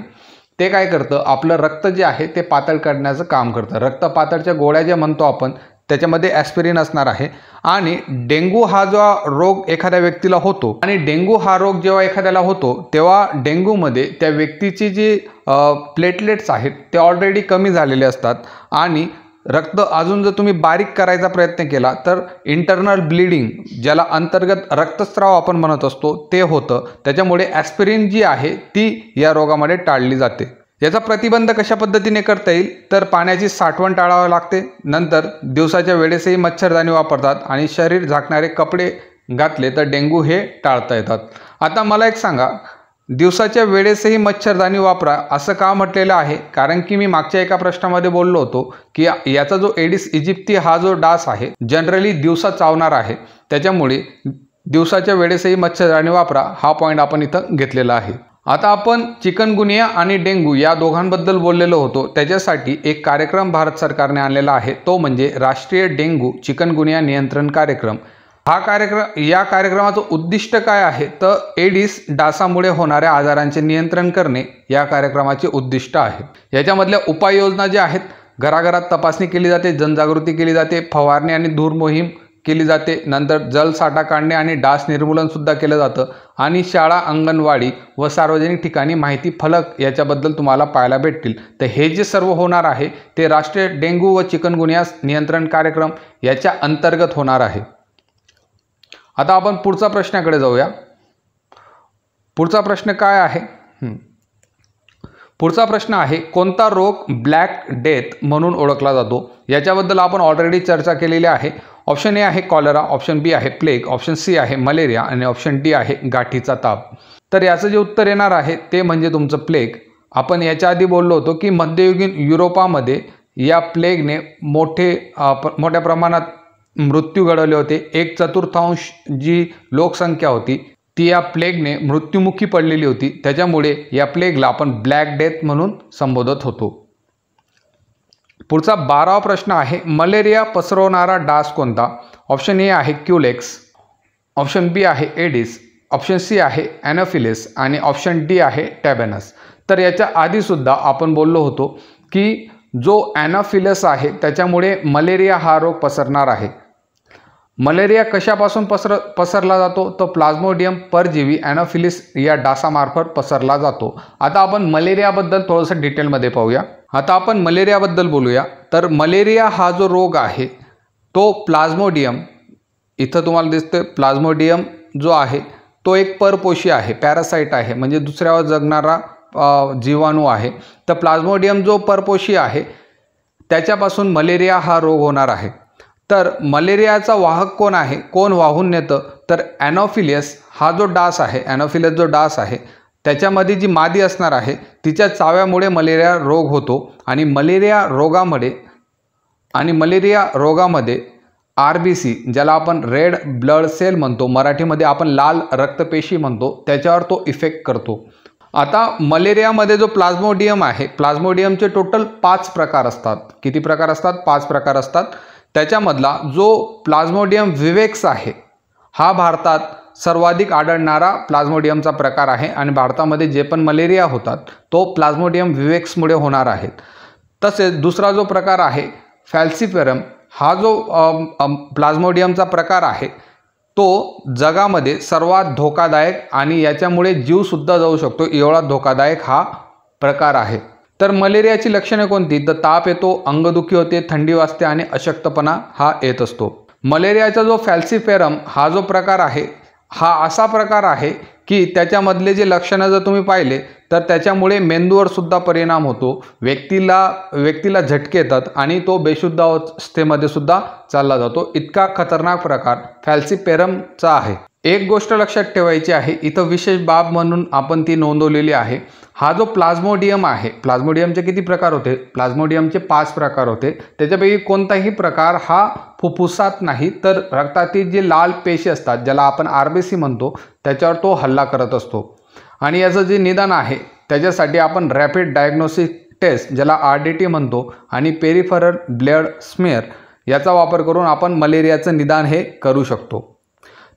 ते काय करतं आपलं रक्त जे आहे ते पातळ करण्याचं काम करतं। रक्त पातळच्या गोळ्या जे म्हणतो आपण त्याच्यामध्ये ॲस्पिरिन असणार आहे। आणि डेंग्यू हा जो रोग एखाद्या व्यक्तीला होतो आणि डेंग्यू हा रोग जेव्हा एखाद्याला होतो तेव्हा डेंग्यूमध्ये त्या व्यक्तीची जी प्लेटलेट्स आहेत ते ऑलरेडी कमी झालेले असतात आणि रक्त अजून जर तुम्ही बारीक करायचा प्रयत्न केला तर इंटरनल ब्लिडिंग ज्याला अंतर्गत रक्तस्राव आपण म्हणत असतो ते होतं। त्याच्यामुळे ॲस्पिरिन जी आहे ती या रोगामध्ये टाळली जाते। याचा प्रतिबंध कशा पद्धतीने करता येईल तर पाण्याची साठवण टाळावी लागते, नंतर दिवसाच्या वेळेसही मच्छरदाणी वापरतात आणि शरीर झाकणारे कपडे घातले तर डेंग्यू हे टाळता येतात। आता मला एक सांगा, दिवसाच्या वेळेसही मच्छरदाणी वापरा असं का म्हटलेलं आहे, कारण की मी मागच्या एका प्रश्नामध्ये बोललो होतो की याचा जो एडिस इजिप्ती हा जो डास आहे जनरली दिवसा चावणार आहे, त्याच्यामुळे दिवसाच्या वेळेसही मच्छरदाणी वापरा हा पॉईंट आपण इथं घेतलेला आहे। आता आपण चिकनगुनिया आणि डेंग्यू या दोघांबद्दल बोललेलो होतो, त्याच्यासाठी एक कार्यक्रम भारत सरकारने आणलेला आहे, तो म्हणजे राष्ट्रीय डेंग्यू चिकनगुनिया नियंत्रण कार्यक्रम। या कार्यक्रमाचं उद्दिष्ट काय आहे तर एडिस डासामुळे होणाऱ्या आजारांचे नियंत्रण करणे या कार्यक्रमाचे उद्दिष्ट आहे। याच्यामधल्या उपाययोजना ज्या आहेत, घराघरात तपासणी केली जाते, जनजागृती केली जाते, फवारणी आणि धूर मोहीम केली जाते, नंतर जलसाठा काढणे आणि डास निर्मूलन सुद्धा केलं जातं आणि शाळा, अंगणवाडी व सार्वजनिक ठिकाणी माहिती फलक याच्याबद्दल तुम्हाला पाहायला भेटतील। तर हे जे सर्व होणार आहे ते राष्ट्रीय डेंग्यू व चिकनगुनिया नियंत्रण कार्यक्रम याच्या अंतर्गत होणार आहे। आता आपण पुढचा प्रश्नाकडे जाऊया। पुढचा प्रश्न काय आहे? पुढचा प्रश्न आहे, कोणता रोग ब्लॅक डेथ म्हणून ओळखला जातो? याच्याबद्दल आपण ऑलरेडी चर्चा केलेली आहे। ऑप्शन ए आहे कॉलरा, ऑप्शन बी आहे प्लेग, ऑप्शन सी आहे मलेरिया आणि ऑप्शन डी आहे गाठीचा ताप। तर याचं जे उत्तर येणार आहे ते म्हणजे तुमचं प्लेग। आपण याच्या आधी बोललो होतो की मध्ययुगीन युरोपामध्ये या प्लेगने मोठ्या प्रमाणात मृत्यू घडवले होते। 1/4 जी लोकसंख्या होती ती या प्लेगने मृत्युमुखी पडलेली होती, त्याच्यामुळे या प्लेगला आपण ब्लॅक डेथ म्हणून संबोधत होतो। पुढचा 12वा प्रश्न आहे, मलेरिया पसरवणारा डास कोणता? ऑप्शन ए आहे क्युलेक्स, ऑप्शन बी आहे एडिस, ऑप्शन सी आहे ॲनोफिलिस आणि ऑप्शन डी आहे टॅबेनस। तर याच्या आधीसुद्धा आपण बोललो होतो की जो ॲनोफिलिस आहे त्याच्यामुळे मलेरिया हा रोग पसरणार आहे। मलेरिया कशापासून पसरला जातो तर प्लाझ्मोडियम परजीवी ॲनोफिलिस या डासामार्फत पसरला जातो। आता आपण मलेरियाबद्दल थोडंसं डिटेलमध्ये पाहूया। आता आपण मलेरियाबद्दल बोलूया। तर मलेरिया हा जो रोग आहे तो प्लाझ्मोडियम, इथं तुम्हाला दिसतोय प्लाझ्मोडियम जो आहे तो एक परपोषी आहे, पॅरासाइट आहे, म्हणजे दुसऱ्यावर जगणारा जीवाणू आहे। तर प्लाझ्मोडियम जो परपोषी आहे त्याच्यापासून मलेरिया हा रोग होणार आहे। तर मलेरियाचा वाहक कोण आहे, कोण वाहून नेतं तर ॲनोफिलिस हा जो डास आहे, ॲनोफिलिस जो डास आहे त्याच्यामध्ये जी मादी असणार आहे तिच्या चाव्यामुळे मलेरिया रोग होतो आणि मलेरिया रोगामध्ये RBC ज्याला आपण रेड ब्लड सेल म्हणतो, मराठीमध्ये आपण लाल रक्तपेशी म्हणतो, त्याच्यावर तो इफेक्ट करतो। आता मलेरियामध्ये जो प्लाझ्मोडियम आहे, प्लाझ्मोडियमचे टोटल 5 प्रकार असतात। किती प्रकार असतात? 5 प्रकार असतात। त्याच्यामधला जो प्लाझ्मोडियम विवेक्स आहे हा भारतात सर्वाधिक आढळणारा प्लाझ्मोडियमचा प्रकार आहे आणि भारतामध्ये जे पण मलेरिया होतात तो प्लाझ्मोडियम विवेक्समुळे होणार आहेत। तसेच दुसरा जो प्रकार आहे फॅल्सिफेरम, हा जो प्लाझ्मोडियमचा प्रकार आहे तो जगामध्ये सर्वात धोकादायक आणि याच्यामुळे जीवसुद्धा जाऊ शकतो एवढा धोकादायक हा प्रकार आहे। तर मलेरियाची लक्षणे कोणती तर ताप येतो, अंगदुखी होते, थंडी वाजते आणि अशक्तपणा हा येत असतो। मलेरियाचा जो फॅल्सिफेरम हा जो प्रकार आहे हा असा प्रकार आहे की त्याच्यामधले जे लक्षणं जर तुम्ही पाहिले तर त्याच्यामुळे मेंदूवर सुद्धा परिणाम होतो, व्यक्तीला झटके येतात आणि तो बेशुद्ध अवस्थेमध्ये सुद्धा चालला जातो। इतका खतरनाक प्रकार फॅल्सिफेरमचा आहे। एक गोष्ट लक्षात ठेवायची आहे, इथं विशेष बाब म्हणून आपण ती नोंदवलेली आहे। हा जो प्लाझ्मोडियम आहे, प्लाझ्मोडियमचे किती प्रकार होते? प्लाझ्मोडियमचे 5 प्रकार होते। त्याच्यापैकी कोणताही प्रकार हा फुफ्फुसात नाही तर रक्तातील जे लाल पेशी असतात ज्याला आपण आरबीसी म्हणतो त्याच्यावर तो हल्ला करत असतो। आणि याचं जे निदान आहे त्याच्यासाठी आपण रॅपिड डायग्नोस्टिक टेस्ट ज्याला RDT म्हणतो आणि पेरिफेरल ब्लड स्मेअर याचा वापर करून आपण मलेरियाचं निदान हे करू शकतो।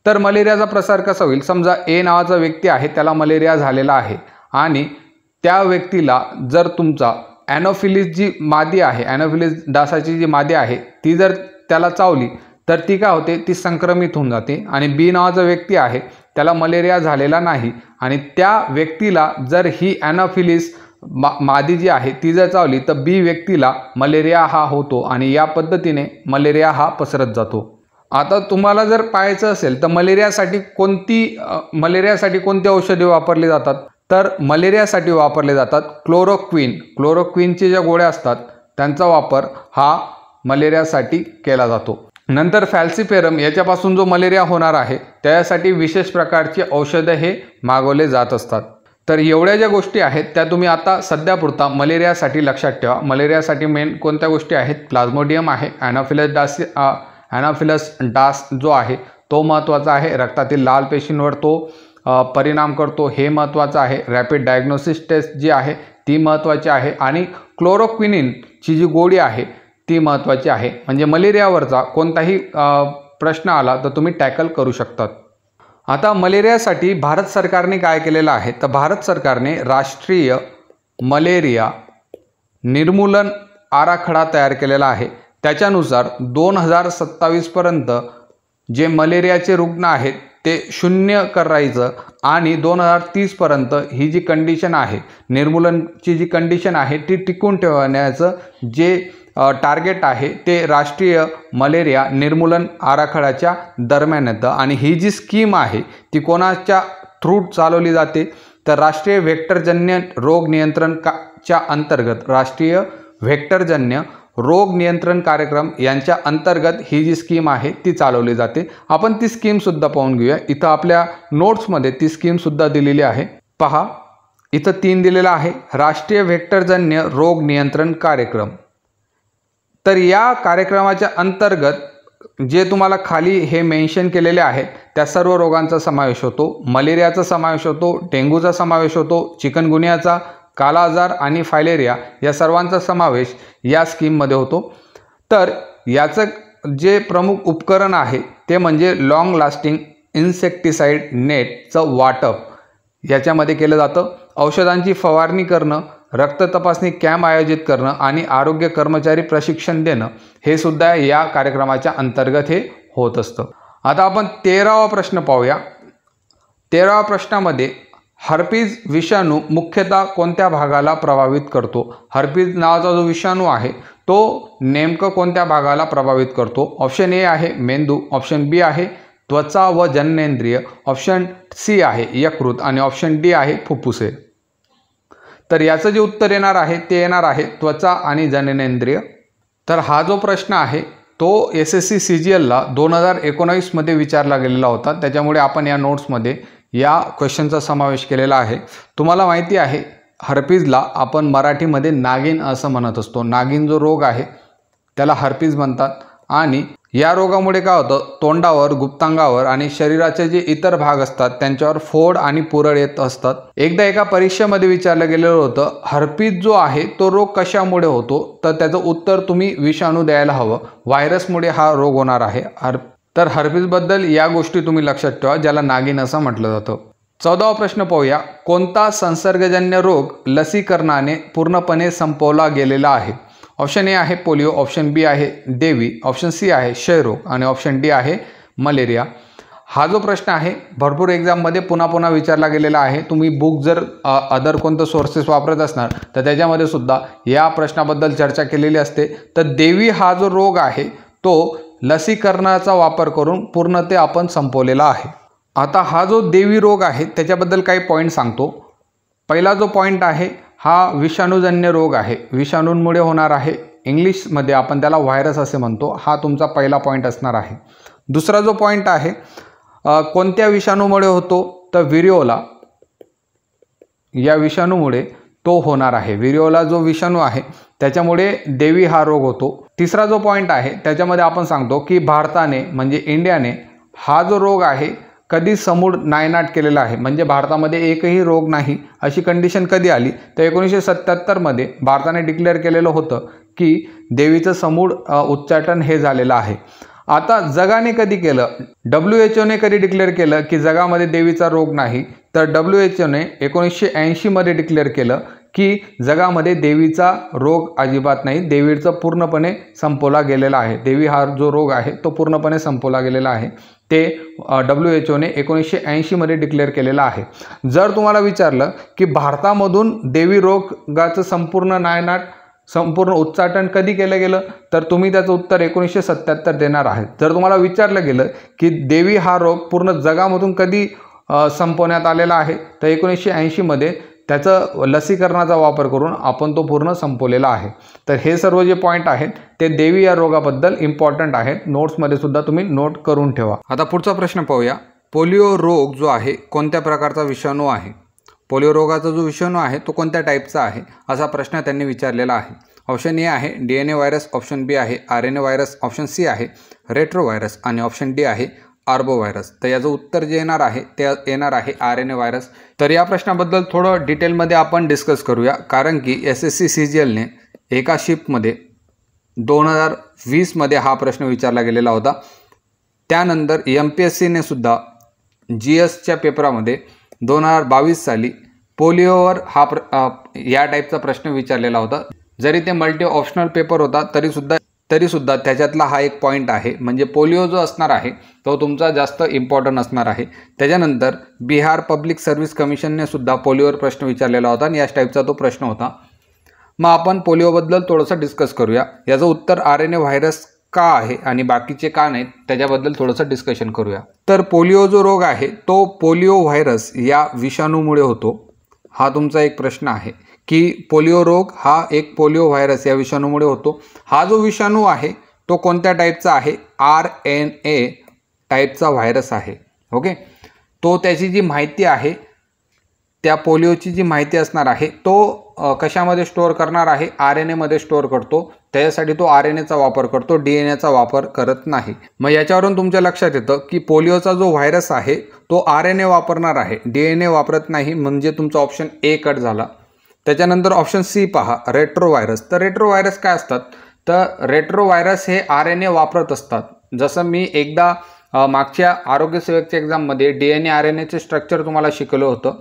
तर मलेरियाचा प्रसार कसा होईल? समजा A नावाचा व्यक्ती आहे, त्याला मलेरिया झालेला आहे आणि त्या व्यक्तीला जर तुमचा ॲनोफिलीस जी मादी आहे, ॲनोफिलीस डासाची जी मादी आहे ती जर त्याला चावली तर ती काय होते? ती संक्रमित होऊन जाते। आणि B नावाचा व्यक्ती आहे, त्याला मलेरिया झालेला नाही आणि त्या व्यक्तीला जर ही ॲनोफिलीस मादी जी आहे ती जर चावली तर B व्यक्तीला मलेरिया हा होतो आणि या पद्धतीने मलेरिया हा पसरत जातो। आता तुम्हाला जर पाहायचं असेल तर मलेरियासाठी कोणती औषधे वापरली जातात? तर मलेरियासाठी वापरले जातात क्लोरोक्विनचे ज्या गोळ्या असतात त्यांचा वापर हा मलेरियासाठी केला जातो। नंतर फॅल्सिफेरम याच्यापासून जो मलेरिया होणार आहे त्यासाठी विशेष प्रकारची औषधे हे मागवले जात असतात। तर एवढ्या ज्या गोष्टी आहेत त्या तुम्ही आता सध्यापुरता मलेरियासाठी लक्षात ठेवा। मलेरियासाठी मेन कोणत्या गोष्टी आहेत? प्लाझ्मोडियम आहे, ॲनोफिलस डास जो आहे तो महत्त्वाचा आहे, रक्तातील लाल पेशींवर तो परिणाम करतो हे महत्त्वाचं आहे, रॅपिड डायग्नोसिस टेस्ट जी आहे ती महत्त्वाची आहे आणि क्लोरोक्विनिनची जी गोळी आहे ती महत्त्वाची आहे। म्हणजे मलेरियावरचा कोणताही प्रश्न आला तर तुम्ही टॅकल करू शकतात। आता मलेरियासाठी भारत सरकारने काय केलेलं आहे? तर भारत सरकारने राष्ट्रीय मलेरिया निर्मूलन आराखडा तयार केलेला आहे। त्याच्यानुसार 2027 पर्यंत जे मलेरियाचे रुग्ण आहेत ते 0 करायचं आणि 2030 पर्यंत ही जी कंडिशन आहे, निर्मूलनची जी कंडिशन आहे ती टिकून ठेवण्याचं जे टार्गेट आहे ते राष्ट्रीय मलेरिया निर्मूलन आराखड्याच्या दरम्यान येतं। आणि ही जी स्कीम आहे ती कोणाच्या थ्रू चालवली जाते? तर राष्ट्रीय व्हेक्टरजन्य रोग नियंत्रणच्या अंतर्गत, राष्ट्रीय व्हेक्टरजन्य रोग नियंत्रण कार्यक्रम यांच्या अंतर्गत ही जी स्कीम आहे ती चालवली जाते। आपण ती स्कीमसुद्धा पाहून घेऊया। इथं आपल्या नोट्समध्ये ती स्कीमसुद्धा दिलेली आहे, पहा इथं 3 दिलेला आहे, राष्ट्रीय व्हेक्टरजन्य रोग नियंत्रण कार्यक्रम। तर या कार्यक्रमाच्या अंतर्गत जे तुम्हाला खाली हे मेन्शन केलेले आहेत त्या सर्व रोगांचा समावेश होतो। मलेरियाचा समावेश होतो, डेंग्यूचा समावेश होतो, चिकनगुनियाचा, काला आजार आणि फायलेरिया या सर्वांचा समावेश या स्कीममध्ये होतो। तर याचं जे प्रमुख उपकरण आहे ते म्हणजे लॉंग लास्टिंग इन्सेक्टिसाइड नेटचं वाटप याच्यामध्ये केलं जातं। औषधांची फवारणी करणं, रक्त तपासणी कॅम्प आयोजित करणं आणि आरोग्य कर्मचारी प्रशिक्षण देणं हे सुद्धा या कार्यक्रमाच्या अंतर्गत हे होत असतं। आता आपण 13वा प्रश्न पाहूया। 13व्या प्रश्नामध्ये हर्पीज विषाणू मुख्यतः कोणत्या भागाला प्रभावित करतो? हर्पीज नावाचा जो विषाणू आहे तो नेमकं कोणत्या भागाला प्रभावित करतो? ऑप्शन ए आहे मेंदू, ऑप्शन बी आहे त्वचा व जननेंद्रिय, ऑप्शन सी आहे यकृत आणि ऑप्शन डी आहे फुफ्फुसे। तर याचं जे उत्तर येणार आहे ते येणार आहे त्वचा आणि जननेंद्रिय। तर हा जो प्रश्न आहे तो SSC CGLला 2019 मध्ये विचारला गेलेला होता, त्याच्यामुळे आपण या नोट्समध्ये या क्वेश्चनचा समावेश केलेला आहे। तुम्हाला माहिती आहे हर्पीजला आपण मराठीमध्ये नागिन असं म्हणत असतो। नागिन जो रोग आहे त्याला हर्पीज म्हणतात आणि या रोगामुळे काय होतं, तोंडावर, गुप्तांगावर आणि शरीराचे जे इतर भाग असतात त्यांच्यावर फोड आणि पुरळ येत असतात। एकदा एका परीक्षेमध्ये विचारलं गेलेलं होतं हर्पीज जो आहे तो रोग कशामुळे होतो? तर त्याचं उत्तर तुम्ही विषाणू द्यायला हवं, व्हायरसमुळे हा रोग होणार आहे। तर हर्पीजबद्दल या गोष्टी तुम्ही लक्षात ठेवा ज्याला नागिन असं म्हटलं जातं। 14वा प्रश्न पाहूया, कोणता संसर्गजन्य रोग लसीकरणाने पूर्णपणे संपवला गेलेला आहे? ऑप्शन ए आहे पोलिओ, ऑप्शन बी आहे देवी, ऑप्शन सी आहे क्षयरोग आणि ऑप्शन डी आहे मलेरिया। हा जो प्रश्न आहे भरपूर एक्झाममध्ये पुन्हा पुन्हा विचारला गेलेला आहे। तुम्ही बुक जर अदर कोणतं सोर्सेस वापरत असणार तर त्याच्यामध्ये सुद्धा या प्रश्नाबद्दल चर्चा केलेली असते। तर देवी हा जो रोग आहे तो लसीकरणाचा वापर करून पूर्ण ते आपण संपवलेला आहे। आता हा जो देवी रोग आहे त्याच्याबद्दल काही पॉईंट सांगतो। पहिला जो पॉईंट आहे हा विषाणूजन्य रोग आहे, विषाणूंमुळे होणार आहे, इंग्लिशमध्ये आपण त्याला व्हायरस असे म्हणतो। हा तुमचा पहिला पॉईंट असणार आहे। दुसरा जो पॉईंट आहे कोणत्या विषाणूमुळे होतो तर विरिओला या विषाणूमुळे तो होणार आहे। विरिओला जो विषाणू आहे त्याच्यामुळे देवी हा रोग होतो। तिसरा जो पॉईंट आहे त्याच्यामध्ये आपण सांगतो की भारताने म्हणजे इंडियाने हा जो रोग आहे कधी समूळ नायनाट केलेला आहे, म्हणजे भारतामध्ये एकही रोग नाही अशी कंडिशन कधी आली तर 1977 मध्ये भारताने डिक्लेअर केलेलं होतं की देवीचं समूळ उच्चाटन हे झालेलं आहे। आता जगाने कधी केलं, WHOने कधी डिक्लेअर केलं की जगामध्ये देवीचा रोग नाही, तर WHOने 1980 मध्ये डिक्लेअर केलं की जगामध्ये देवीचा रोग अजिबात नाही, देवीचं पूर्णपणे संपवला गेलेला आहे। देवी हा जो रोग आहे तो पूर्णपणे संपवला गेलेला आहे, ते WHOने 1980 मध्ये डिक्लेअर केलेला आहे। जर तुम्हाला विचारलं की भारतामधून देवी रोगाचं संपूर्ण नायनाट संपूर्ण उच्चाटन कधी केलं गेलं तर तुम्ही त्याचं उत्तर 1977 देणार आहे। जर तुम्हाला विचारलं गेलं की देवी हा रोग पूर्ण जगामधून कधी संपवण्यात आलेला आहे तर 1980 मध्ये त्याचं लसीकरणाचा वापर करून आपण तो पूर्ण संपवलेला आहे। तर हे सर्व जे पॉईंट आहेत ते देवी या रोगाबद्दल इम्पॉर्टंट आहेत, नोट्समध्ये सुद्धा तुम्ही नोट करून ठेवा। आता पुढचा प्रश्न पाहूया। पोलिओ रोग जो आहे कोणत्या प्रकारचा विषाणू आहे? पोलिओ रोगाचा जो विषाणू आहे तो कोणत्या टाईपचा आहे असा प्रश्न त्यांनी विचारलेला आहे। ऑप्शन ए आहे DNA व्हायरस, ऑप्शन बी आहे RNA व्हायरस, ऑप्शन सी आहे रेट्रो व्हायरस आणि ऑप्शन डी आहे आर्बो व्हायरस। तर याचं उत्तर जे येणार आहे ते येणार आहे RNA व्हायरस। तर या प्रश्नाबद्दल थोडं डिटेलमध्ये आपण डिस्कस करूया, कारण की SSC CGLने एका शिफ्टमध्ये 2020 मध्ये हा प्रश्न विचारला गेलेला होता। त्यानंतर MPSCने सुद्धा GSच्या पेपरामध्ये 2022 साली पोलिओवर या टाईपचा प्रश्न विचारलेला होता। जरी ते मल्टी ऑप्शनल पेपर होता तरी सुद्धा त्याच्यातला हा एक पॉईंट आहे, म्हणजे पोलिओ जो असणार आहे तो तुमचा जास्त इम्पॉर्टंट असणार आहे। त्याच्यानंतर बिहार पब्लिक सर्व्हिस कमिशनने सुद्धा पोलिओवर प्रश्न विचारलेला होता आणि याच टाईपचा तो प्रश्न होता। मग आपण पोलिओबद्दल थोडंसं डिस्कस करूया। याचं उत्तर RNA व्हायरस का आहे आणि बाकीचे का नाहीत त्याच्याबद्दल थोडंसं डिस्कशन करूया। तर पोलिओ जो रोग आहे तो पोलिओ व्हायरस या विषाणूमुळे होतो। हा तुमचा एक प्रश्न आहे की पोलिओ रोग हा एक पोलिओ व्हायरस या विषाणूमुळे होतो। हा जो विषाणू आहे तो कोणत्या टाईपचा आहे? RNA टाईपचा व्हायरस आहे। ओके, तो त्याची जी माहिती आहे त्या पोलिओची जी माहिती असणार आहे तो कशामध्ये स्टोअर करणार आहे? RNA मध्ये स्टोअर करतो। त्याच्यासाठी तो RNAचा वापर करतो, DNAचा वापर करत नाही। मग याच्यावरून तुमच्या लक्षात येतं की पोलिओचा जो व्हायरस आहे तो RNA वापरणार आहे, DNA वापरत नाही, म्हणजे तुमचा ऑप्शन ए कट झाला। त्याच्यानंतर ऑप्शन सी पहा, रेट्रो व्हायरस। तर रेट्रो व्हायरस काय असतात? तर रेट्रो व्हायरस हे RNA वापरत असतात। जसं मी एकदा मागच्या आरोग्य सेवकच्या एक्झाममध्ये DNA RNAचे स्ट्रक्चर तुम्हाला शिकवलं होतं,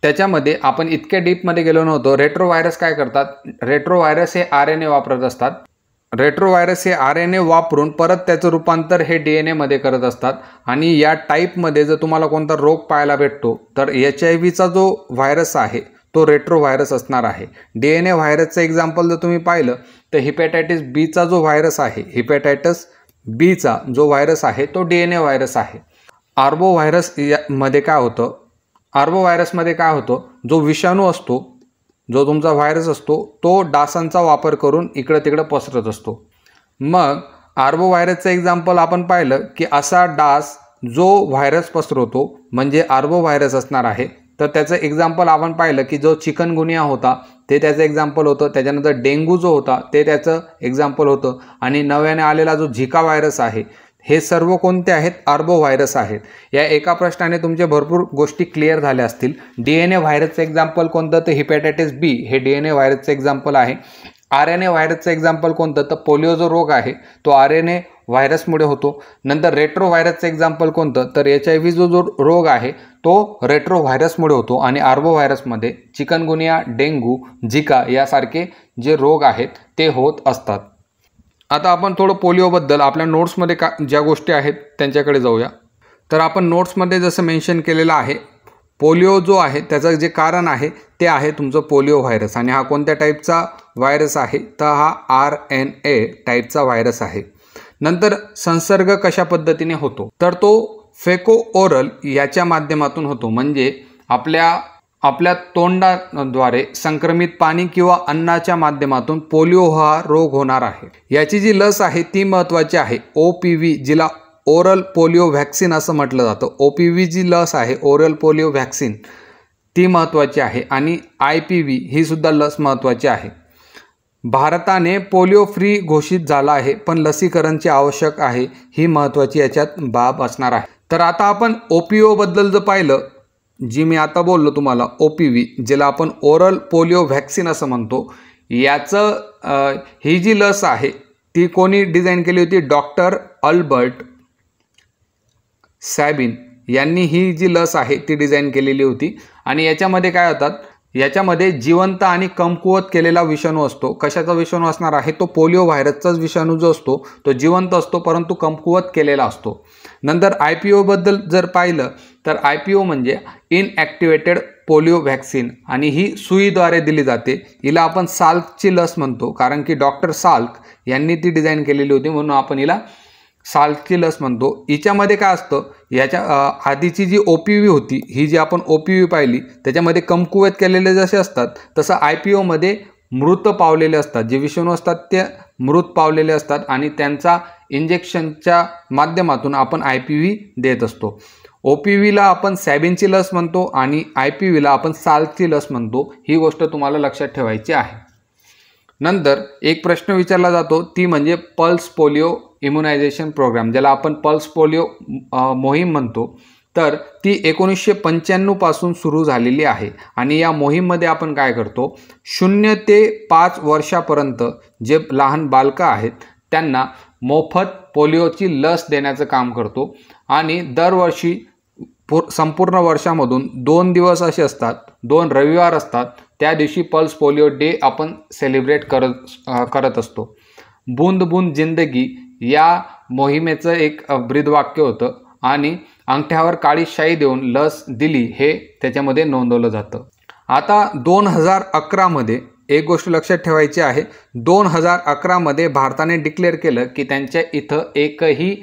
त्याच्यामध्ये आपण इतक्या डीपमध्ये गेलो नव्हतो। रेट्रो व्हायरस काय करतात? रेट्रो व्हायरस हे RNA वापरत असतात। रेट्रो व्हायरस हे RNA वापरून परत त्याचं रूपांतर हे DNA मध्ये करत असतात। आणि या टाईपमध्ये जर तुम्हाला कोणता रोग पाहायला भेटतो तर HIV जो व्हायरस आहे तो रेट्रो व्हायरस असणार आहे। DNA व्हायरसचं एक्झाम्पल जर तुम्ही पाहिलं तर हिपॅटायटिस बीचा जो व्हायरस आहे, हिपॅटायटिस बीचा जो व्हायरस आहे तो DNA व्हायरस आहे। आर्बो व्हायरस मध्ये काय होतं? आर्बो व्हायरसमध्ये काय होतं? जो विषाणू असतो, जो तुमचा व्हायरस असतो तो डासांचा वापर करून इकडं तिकडं पसरत असतो। मग आर्बो व्हायरसचं एक्झाम्पल आपण पाहिलं की असा डास जो व्हायरस पसरवतो म्हणजे आर्बो व्हायरस असणार आहे। तर त्याचं एक्झाम्पल आपण पाहिलं की जो चिकनगुनिया होता ते त्याचं एक्झाम्पल होतं, त्याच्यानंतर डेंग्यू जो होता ते त्याचं एक्झाम्पल होतं, आणि नव्याने आलेला जो झिका व्हायरस आहे हे सर्व कोणते आहेत? आर्बो व्हायरस आहेत। या एका प्रश्नाने तुमचे भरपूर गोष्टी क्लिअर झाल्या असतील। DNA व्हायरसचं एक्झाम्पल कोणतं? तर हिपॅटायटिस बी हे DNA व्हायरसचं एक्झाम्पल आहे। RNA व्हायरसचं एक्झाम्पल कोणतं? तर पोलिओ जो रोग आहे तो RNA व्हायरसमुळे होतो। नंतर रेट्रो व्हायरसचं एक्झाम्पल कोणतं? तर HIV जो रोग आहे तो रेट्रो व्हायरसमुळे होतो। आणि आर्बो व्हायरसमध्ये चिकनगुनिया, डेंग्यू, झिका यासारखे जे रोग आहेत ते होत असतात। आता आपण थोडं पोलिओबद्दल आपल्या नोट्समध्ये ज्या गोष्टी आहेत त्यांच्याकडे जाऊया। तर आपण नोट्समध्ये जसं मेन्शन केलेलं आहे, पोलिओ जो आहे त्याचं जे कारण आहे ते आहे तुमचं पोलिओ व्हायरस। आणि हा कोणत्या टाईपचा व्हायरस आहे? तर हा RNA टाईपचा व्हायरस आहे। नंतर संसर्ग कशा पद्धतीने होतो, तर तो फेको ओरल याच्या माध्यमातून होतो, म्हणजे आपल्या तोंडाद्वारे संक्रमित पाणी किंवा अन्नाच्या माध्यमातून पोलिओ हा रोग होणार आहे। याची जी लस आहे ती महत्त्वाची आहे, OPV, जिला ओरल पोलिओ व्हॅक्सिन असं म्हटलं जातं। OPV जी लस आहे, ओरल पोलिओ व्हॅक्सिन, ती महत्त्वाची आहे आणि IPV ही सुद्धा लस महत्त्वाची आहे। भारताने पोलिओ फ्री घोषित झाला आहे, पण लसीकरणची आवश्यक आहे, ही महत्त्वाची याच्यात बाब असणार आहे। तर आता आपण OPO बद्दल जर पाहिलं, जी मी आता बोललो तुम्हाला, OPV ज्याला आपण ओरल पोलिओ व्हॅक्सिन असं म्हणतो, ही जी लस आहे ती कोणी डिझाईन केली होती? डॉक्टर अल्बर्ट सॅबिन यांनी ही जी लस आहे ती डिझाईन केलेली होती। आणि याच्यामध्ये काय होतात, याच्यामध्ये जिवंत आणि कमकुवत केलेला विषाणू असतो। कशाचा विषाणू असणार आहे? तो पोलिओ व्हायरसचाच विषाणू जो असतो तो जिवंत असतो परंतु कमकुवत केलेला असतो। नंतर IPO बद्दल जर पाहिलं तर IPO म्हणजे इनॲक्टिवेटेड पोलिओ व्हॅक्सिन आणि ही सुईद्वारे दिली जाते। हिला आपण साल्कची लस म्हणतो, कारण की डॉक्टर साल्क यांनी ती डिझाईन केलेली होती, म्हणून आपण हिला साल्कची लस म्हणतो। हिच्यामध्ये काय असतं, याच्या आधीची जी OPV होती, ही जी आपण OPV पाहिली त्याच्यामध्ये कमकुवत केलेले जसे असतात, तसं IPO मध्ये मृत पावलेले असतात, जे विषाणू असतात ते मृत पावलेले असतात आणि त्यांचा इंजेक्शनच्या माध्यमातून आपण IPV देत असतो। OPVला आपण सॅबिनची लस म्हणतो आणि IPVला आपण साल्कची लस म्हणतो, ही गोष्ट तुम्हाला लक्षात ठेवायची आहे। नंतर एक प्रश्न विचारला जातो, ती म्हणजे पल्स पोलिओ इम्युनायझेशन प्रोग्राम, ज्याला आपण पल्स पोलिओ मोहीम म्हणतो। तर ती 1995 पासून सुरू झालेली आहे आणि या मोहीममध्ये आपण काय करतो, 0 ते 5 वर्षापर्यंत जे लहान बालकं आहेत त्यांना मोफत पोलिओची लस देण्याचं काम करतो। आणि दरवर्षी संपूर्ण वर्षामधून 2 दिवस असे असतात, 2 रविवार असतात, त्या दिवशी पल्स पोलिओ डे आपण सेलिब्रेट करत असतो। बूंद बूंद जिंदगी या मोहिमेचं एक ब्रीदवाक्य होतं आणि अंगठ्यावर काळी शाई देऊन लस दिली हे त्याच्यामध्ये नोंदवलं जातं। आता 2011 मध्ये एक गोष्ट लक्षात ठेवायची आहे, 2011 मध्ये भारताने डिक्लेअर केलं की त्यांच्या इथं एकही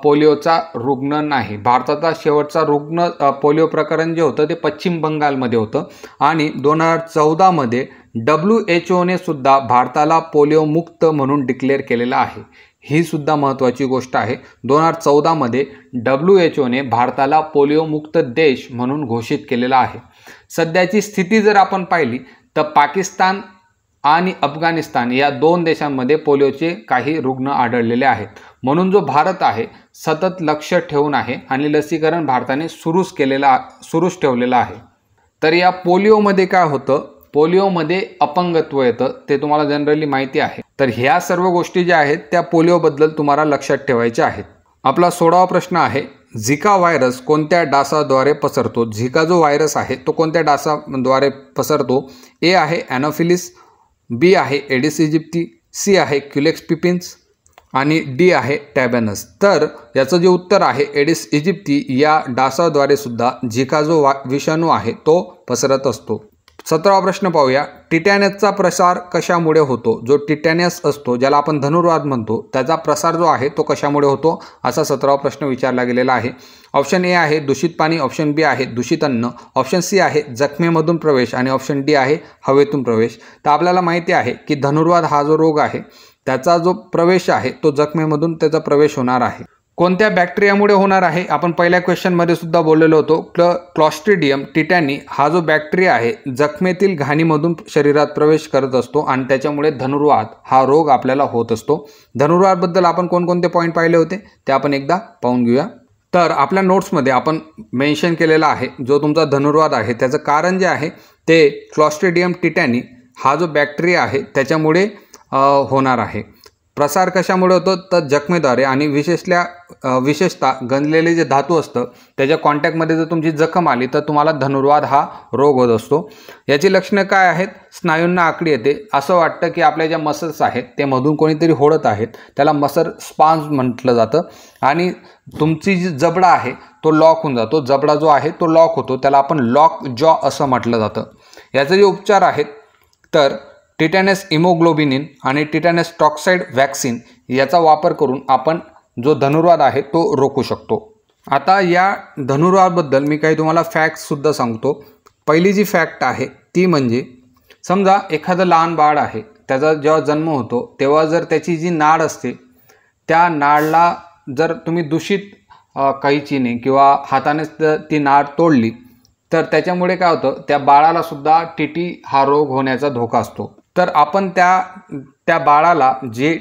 पोलिओचा रुग्ण नाही। भारताचा शेवटचा रुग्ण पोलिओ प्रकरण जे होतं ते पश्चिम बंगालमध्ये होतं आणि 2014 मध्ये WHO सुद्धा भारताला पोलिओ मुक्त म्हणून डिक्लेअर केलेलं आहे। ही सुद्धा महत्त्वाची गोष्ट आहे। 2014 मध्ये WHO भारताला पोलिओ मुक्त देश म्हणून घोषित केलेला आहे। सध्याची स्थिती जर आपण पाहिली तर पाकिस्तान आणि अफगाणिस्तान या 2 देशांमध्ये पोलिओचे काही रुग्ण आढळलेले आहेत, म्हणून जो भारत आहे सतत लक्ष ठेवून आहे आणि लसीकरण भारताने सुरूच ठेवलेलं आहे। तर या पोलिओमध्ये काय होतं, पोलिओमध्ये अपंगत्व येतं, ते तुम्हाला जनरली माहिती आहे। तर ह्या सर्व गोष्टी ज्या आहेत त्या पोलिओबद्दल तुम्हाला लक्षात ठेवायच्या आहेत। आपला 16वा प्रश्न आहे, झिका व्हायरस कोणत्या डासाद्वारे पसरतो? झिका जो व्हायरस आहे तो कोणत्या डासाद्वारे पसरतो? A आहे ॲनोफिलिस, B आहे एडिस इजिप्ती, C आहे क्युलेक्स पिपिन्स आणि D आहे टॅबॅनस। तर याचं जे उत्तर आहे एडिस इजिप्ती या डासाद्वारे सुद्धा झिका जो विषाणू आहे तो पसरत असतो। 17वा प्रश्न पाहूया, टिटॅनसचा प्रसार कशामुळे होतो? जो टिटॅनस असतो, ज्याला आपण धनुर्वात म्हणतो, त्याचा प्रसार जो आहे तो कशामुळे होतो, असा 17वा प्रश्न विचारला गेलेला आहे। ऑप्शन A आहे दूषित पाणी, ऑप्शन B आहे दूषित अन्न, ऑप्शन C आहे जखमेमधून प्रवेश आणि ऑप्शन D आहे हवेतून प्रवेश। तर आपल्याला माहिती आहे की धनुर्वात हा जो रोग आहे त्याचा जो प्रवेश आहे तो जखमेमधून त्याचा प्रवेश होणार आहे। कोणत्या बॅक्टेरियामुळे होणार आहे? आपण पहिल्या क्वेश्चनमध्ये सुद्धा बोललेलो होतो, क्लॉस्ट्रिडियम टिटॅनी हा जो बॅक्टेरिया आहे जखमेतील घाणीमधून शरीरात प्रवेश करत असतो आणि त्याच्यामुळे धनुर्वात हा रोग आपल्याला होत असतो। धनुर्वातबद्दल आपण कोणकोणते पॉईंट पाहिले होते ते आपण एकदा पाहून घेऊया। तर आपल्या नोट्समध्ये आपण मेन्शन केलेला आहे, जो तुमचा धनुर्वात आहे त्याचं कारण जे आहे ते क्लॉस्ट्रिडियम टिटॅनी हा जो बॅक्टेरिया आहे त्याच्यामुळे होणार आहे। प्रसार कशामुळे होतो? तर जखमेद्वारे आणि विशेषतः गंजलेले जे धातू असतं त्याच्या कॉन्टॅक्टमध्ये जर तुमची जखम आली तर तुम्हाला धनुर्वात हा रोग होत असतो। याची लक्षणं काय आहेत? स्नायूंना आकडी येते, असं वाटतं की आपल्या ज्या मसल्स आहेत ते मधून कोणीतरी ओढत आहेत, त्याला मसल स्पाझम म्हटलं जातं आणि तुमची जी जबडा आहे तो लॉक होऊन जातो, जबडा जो आहे तो लॉक होतो, त्याला आपण लॉक जॉ असं म्हटलं जातं। याचे जे उपचार आहेत तर टिटॅनस इमोग्लोबिनिन आणि टिटॅनस टॉक्साइड वॅक्सिन याचा वापर करून आपण जो धनुर्वात आहे तो रोखू शकतो। आता या धनुर्वाताबद्दल मी काही तुम्हाला फॅक्ट्ससुद्धा सांगतो। पहिली जी फॅक्ट आहे ती म्हणजे समजा एखादं लहान बाळ आहे, त्याचा जेव्हा जन्म होतो तेव्हा जर त्याची जी नाळ असते त्या नाळला जर तुम्ही दूषित कैचीने किंवा हाताने ती नाळ तोडली तर त्याच्यामुळे काय होतं, त्या बाळाला सुद्धा टीटी हा रोग होण्याचा धोका असतो। तर आपण त्या बाळाला जे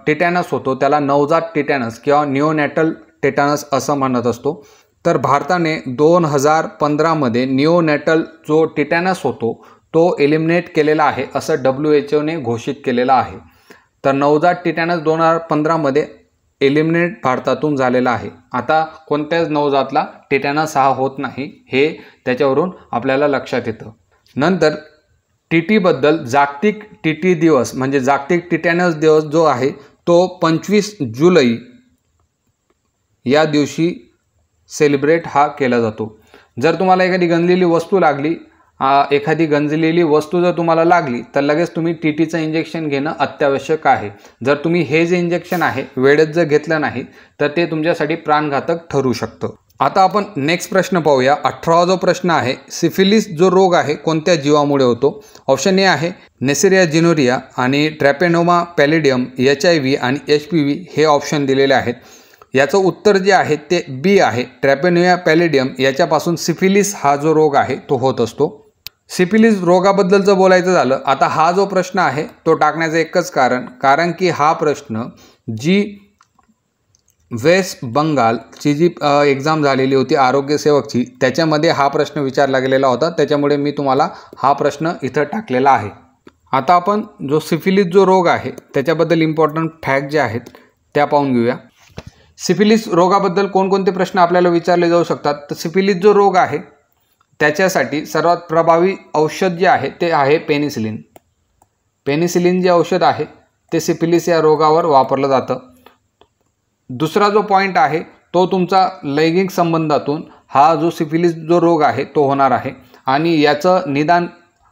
टिटॅनस होतो त्याला नवजात टिटॅनस किंवा निओनॅटल टिटॅनस असं म्हणत असतो। तर भारताने 2015 मध्ये निओनॅटल जो टिटॅनस होतो तो एलिमिनेट केलेला आहे असं WHO ने घोषित केलेलं आहे। तर नवजात टिटॅनस 2015 मध्ये एलिमिनेट भारतातून झालेला आहे। आता कोणत्याच नवजातला टिटॅनस हा होत नाही हे त्याच्यावरून आपल्याला लक्षात येतं। नंतर टीटीबद्दल जागतिक टीटी दिवस म्हणजे जागतिक टिटॅनस दिवस जो आहे तो 25 जुलै या दिवशी सेलिब्रेट हा केला जातो। जर तुम्हाला एखादी गंजलेली वस्तू लागली, एखादी गंजलेली वस्तू जर तुम्हाला लागली तर लगेच तुम्ही टीटीचं इंजेक्शन घेणं अत्यावश्यक आहे। जर तुम्ही हे जे इंजेक्शन आहे वेळेत जर घेतलं नाही तर ते तुमच्यासाठी प्राणघातक ठरू शकतं। आता आपण नेक्स्ट प्रश्न पाहूया। 18वा जो प्रश्न आहे, सिफिलिस जो रोग आहे कोणत्या जीवामुळे होतो? ऑप्शन ए आहे नेसरिया जिनोरिया आणि ट्रॅपेनोमा पॅलिडियम, HIV आणि HPV हे ऑप्शन दिलेले आहेत। याचं उत्तर जे आहे ते बी आहे, ट्रॅपेनोमा पॅलिडियम याच्यापासून सिफिलिस हा जो रोग आहे तो होत असतो। सिफिलिस रोगाबद्दल जर बोलायचं झालं, आता हा जो प्रश्न आहे तो टाकण्याचं एकच कारण की हा प्रश्न जी वेस्ट बंगालची जी एक्झाम झालेली होती आरोग्य सेवकची त्याच्यामध्ये हा प्रश्न विचारला गेलेला होता, त्याच्यामुळे मी तुम्हाला हा प्रश्न इथं टाकलेला आहे। आता आपण जो सिफिलिस जो रोग आहे त्याच्याबद्दल इम्पॉर्टंट फॅक्ट जे आहेत त्या पाहून घेऊया। सिफिलिस रोगाबद्दल कोणकोणते प्रश्न आपल्याला विचारले जाऊ शकतात? तर सिफिलिस जो रोग आहे त्याच्यासाठी सर्वात प्रभावी औषध जे आहे ते आहे पेनिसिलिन। पेनिसिलिन जे औषध आहे ते सिफिलिस या रोगावर वापरलं जातं। दुसरा जो पॉईंट आहे तो तुमचा लैंगिक संबंधातून हा जो सिफिलिस जो रोग आहे तो होणार आहे आणि याचं निदान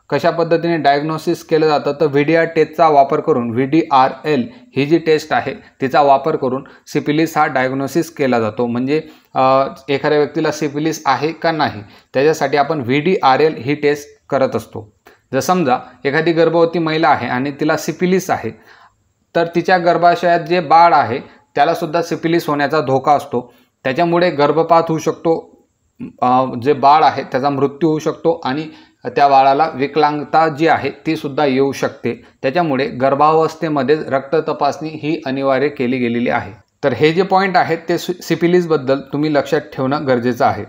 कशा पद्धतीने डायग्नोसिस केलं जातं तर VDR टेस्टचा वापर करून, VDRL ही जी टेस्ट आहे तिचा वापर करून सिफिलिस हा डायग्नोसिस केला जातो। म्हणजे एखाद्या व्यक्तीला सिफिलिस आहे का नाही त्याच्यासाठी आपण VDRL ही टेस्ट करत असतो। जर समजा एखादी गर्भवती महिला आहे आणि तिला सिफिलिस आहे तर तिच्या गर्भाशयात जे बाळ आहे त्याला सुद्धा सिफिलिस होण्याचा धोका असतो। त्याच्यामुळे गर्भपात होऊ शकतो, जे बाळ आहे त्याचा मृत्यू होऊ शकतो आणि त्या बाळाला विकलांगता जी आहे ती सुद्धा येऊ शकते। त्याच्यामुळे गर्भावस्थेमध्ये रक्त तपासणी ही अनिवार्य केली गेलेली आहे। तर हे जे पॉईंट आहेत ते सिफिलिसबद्दल तुम्ही लक्षात ठेवणं गरजेचं आहे।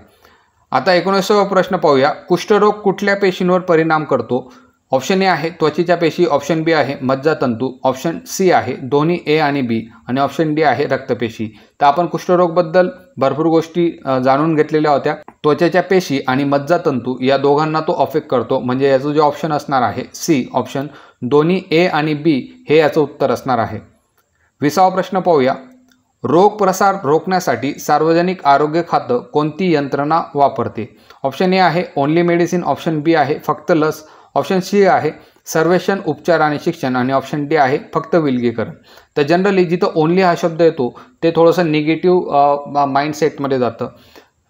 आता 19वा प्रश्न पाहूया। कुष्ठरोग कुठल्या पेशींवर परिणाम करतो? ऑप्शन ए आहे त्वचेच्या पेशी, ऑप्शन बी आहे मज्जातंतू, ऑप्शन सी आहे दोन्ही ए आणि बी आणि ऑप्शन डी आहे रक्तपेशी। तर आपण कुष्ठरोगबद्दल भरपूर गोष्टी जाणून घेतलेल्या होत्या। त्वचेच्या पेशी आणि मज्जातंतू या दोघांना तो अफेक्ट करतो, म्हणजे याचं जे ऑप्शन असणार आहे सी ऑप्शन दोन्ही ए आणि बी हे याचं उत्तर असणार आहे। 20वा प्रश्न पाहूया। रोग प्रसार रोखण्यासाठी सार्वजनिक आरोग्य खातं कोणती यंत्रणा वापरते? ऑप्शन ए आहे ओनली मेडिसिन, ऑप्शन बी आहे फक्त लस, ऑप्शन सी आहे सर्वेक्षण, उपचार आणि शिक्षण आणि ऑप्शन डी आहे फक्त विलगीकरण। तर जनरली जिथं ओनली हा शब्द येतो ते थोडंसं निगेटिव्ह माइंडसेटमध्ये जातं।